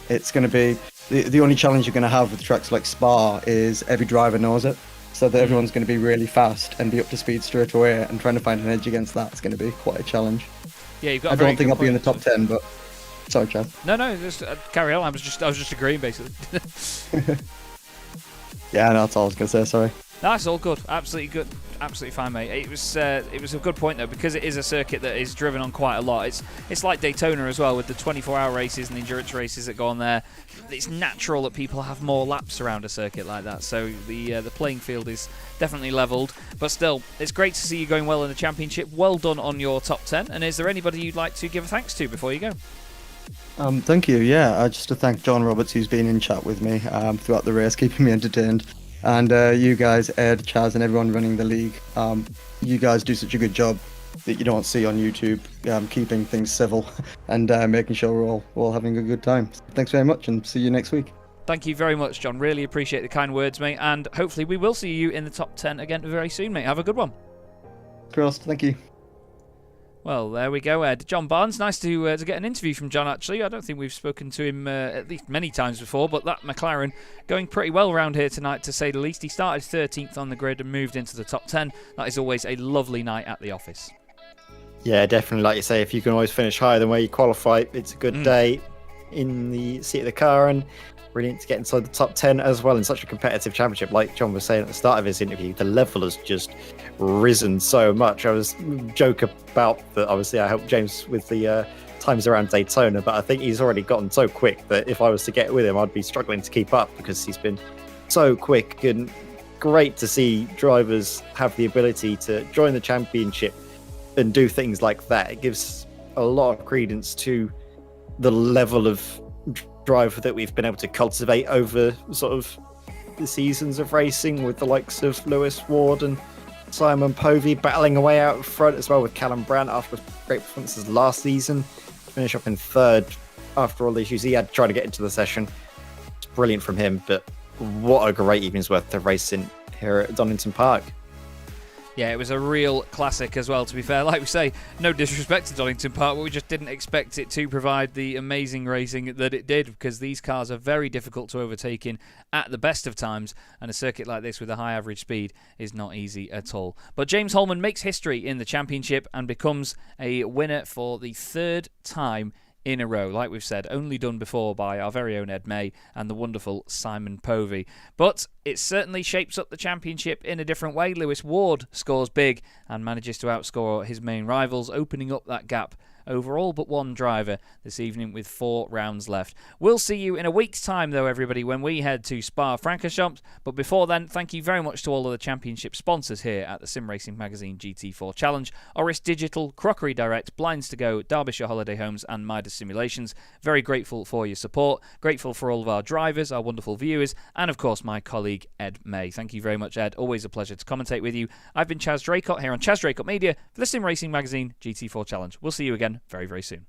It's going to be the only challenge you're going to have with tracks like Spa is every driver knows it, so that everyone's going to be really fast and be up to speed straight away, and trying to find an edge against that is going to be quite a challenge. Yeah, you've got. I don't think I'll be in the top 10, but sorry, Chaz. No, just carry on. I was just agreeing, basically. Yeah, that's all I was gonna say. Sorry. That's all good. Absolutely good. Absolutely fine, mate. It was a good point though, because it is a circuit that is driven on quite a lot. It's like Daytona as well, with the 24-hour races and the endurance races that go on there. it's natural that people have more laps around a circuit like that. So the playing field is definitely levelled. But still, it's great to see you going well in the championship. Well done on your top 10. And is there anybody you'd like to give a thanks to before you go? Thank you. Yeah, just to thank John Roberts, who's been in chat with me throughout the race, keeping me entertained. And you guys, Ed, Chaz, and everyone running the league. You guys do such a good job that you don't see on YouTube, keeping things civil and making sure we're all having a good time. Thanks very much, and see you next week. Thank you very much, John. Really appreciate the kind words, mate. And hopefully we will see you in the top 10 again very soon, mate. Have a good one. Crossed. Thank you. Well, there we go, Ed. John Barnes, nice to get an interview from John, actually. I don't think we've spoken to him at least many times before, but that McLaren going pretty well around here tonight, to say the least. He started 13th on the grid and moved into the top 10. That is always a lovely night at the office. Yeah, definitely. Like you say, if you can always finish higher than where you qualify, it's a good day in the seat of the car, and brilliant to get inside the top 10 as well in such a competitive championship. Like John was saying at the start of his interview, the level has just risen so much. I was joking about that. Obviously, I helped James with the times around Daytona, but I think he's already gotten so quick that if I was to get with him, I'd be struggling to keep up, because he's been so quick. And great to see drivers have the ability to join the championship and do things like that. It gives a lot of credence to the level of drive that we've been able to cultivate over sort of the seasons of racing, with the likes of Lewis Ward and Simon Povey battling away out front as well, with Callum Brandt after great performances last season, finish up in third after all the issues he had trying to get into the session. It's brilliant from him, but what a great evening's worth of racing here at Donington Park. Yeah, it was a real classic as well, to be fair. Like we say, no disrespect to Donington Park, but we just didn't expect it to provide the amazing racing that it did, because these cars are very difficult to overtake in at the best of times, and a circuit like this with a high average speed is not easy at all. But James Holman makes history in the championship and becomes a winner for the third time in a row. Like we've said, only done before by our very own Ed May and the wonderful Simon Povey. But it certainly shapes up the championship in a different way. Lewis Ward scores big and manages to outscore his main rivals, opening up that gap over all but one driver this evening with 4 rounds left. We'll see you in a week's time, though, everybody, when we head to Spa-Francorchamps. But before then, thank you very much to all of the championship sponsors here at the Sim Racing Magazine GT4 Challenge: Orris Digital, Crockery Direct, Blinds to Go, Derbyshire Holiday Homes and Mydas Simulations. Very grateful for your support, grateful for all of our drivers, our wonderful viewers, and of course my colleague Ed May. Thank you very much, Ed. Always a pleasure to commentate with you. I've been Chaz Draycott here on Chaz Draycott Media for the Sim Racing Magazine GT4 Challenge. We'll see you again very, very soon.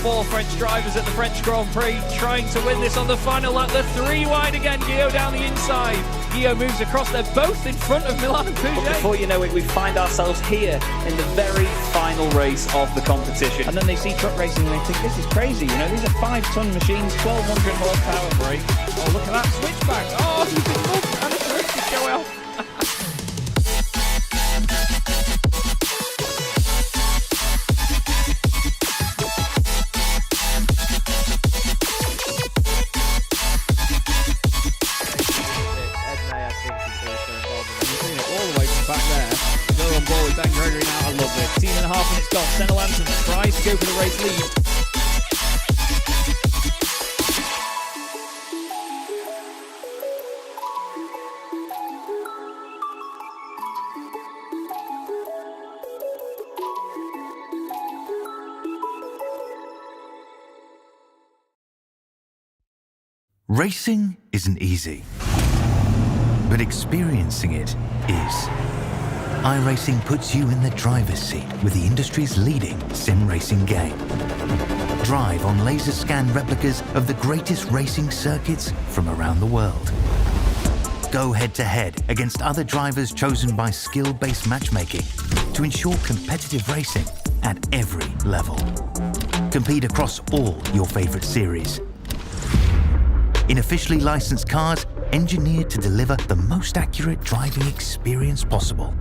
Four French drivers at the French Grand Prix trying to win this on the final lap. The 3 wide again, Guillaume down the inside. Guillaume moves across, they're both in front of Milan and Pouget. Before you know it, we find ourselves here in the very final race of the competition. And then they see truck racing and they think, this is crazy. You know, these are 5-ton machines, 1,200 horsepower brake. Oh, look at that switchback. Oh, he's been moved and it's ready to go out. Ben Gregory now, I love it. 18.5 minutes gone. Senna Lanson tries to go for the race lead. Racing isn't easy, but experiencing it is. iRacing puts you in the driver's seat with the industry's leading sim racing game. Drive on laser scan replicas of the greatest racing circuits from around the world. Go head to head against other drivers chosen by skill-based matchmaking to ensure competitive racing at every level. Compete across all your favorite series. In officially licensed cars, engineered to deliver the most accurate driving experience possible.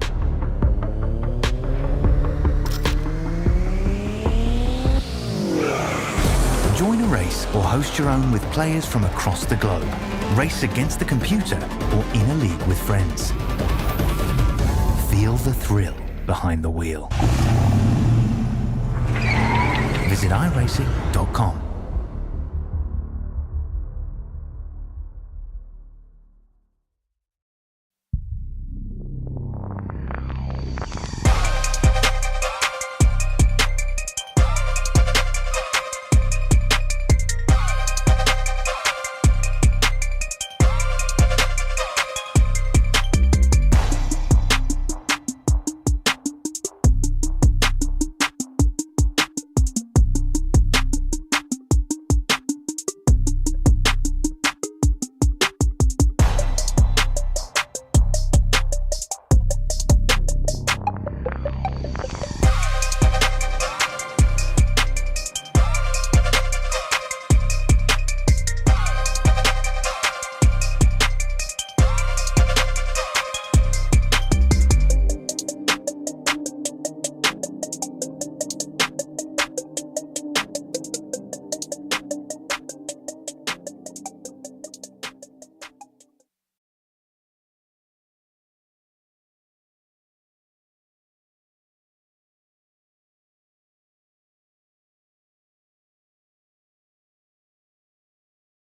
Join a race or host your own with players from across the globe. Race against the computer or in a league with friends. Feel the thrill behind the wheel. visit iRacing.com.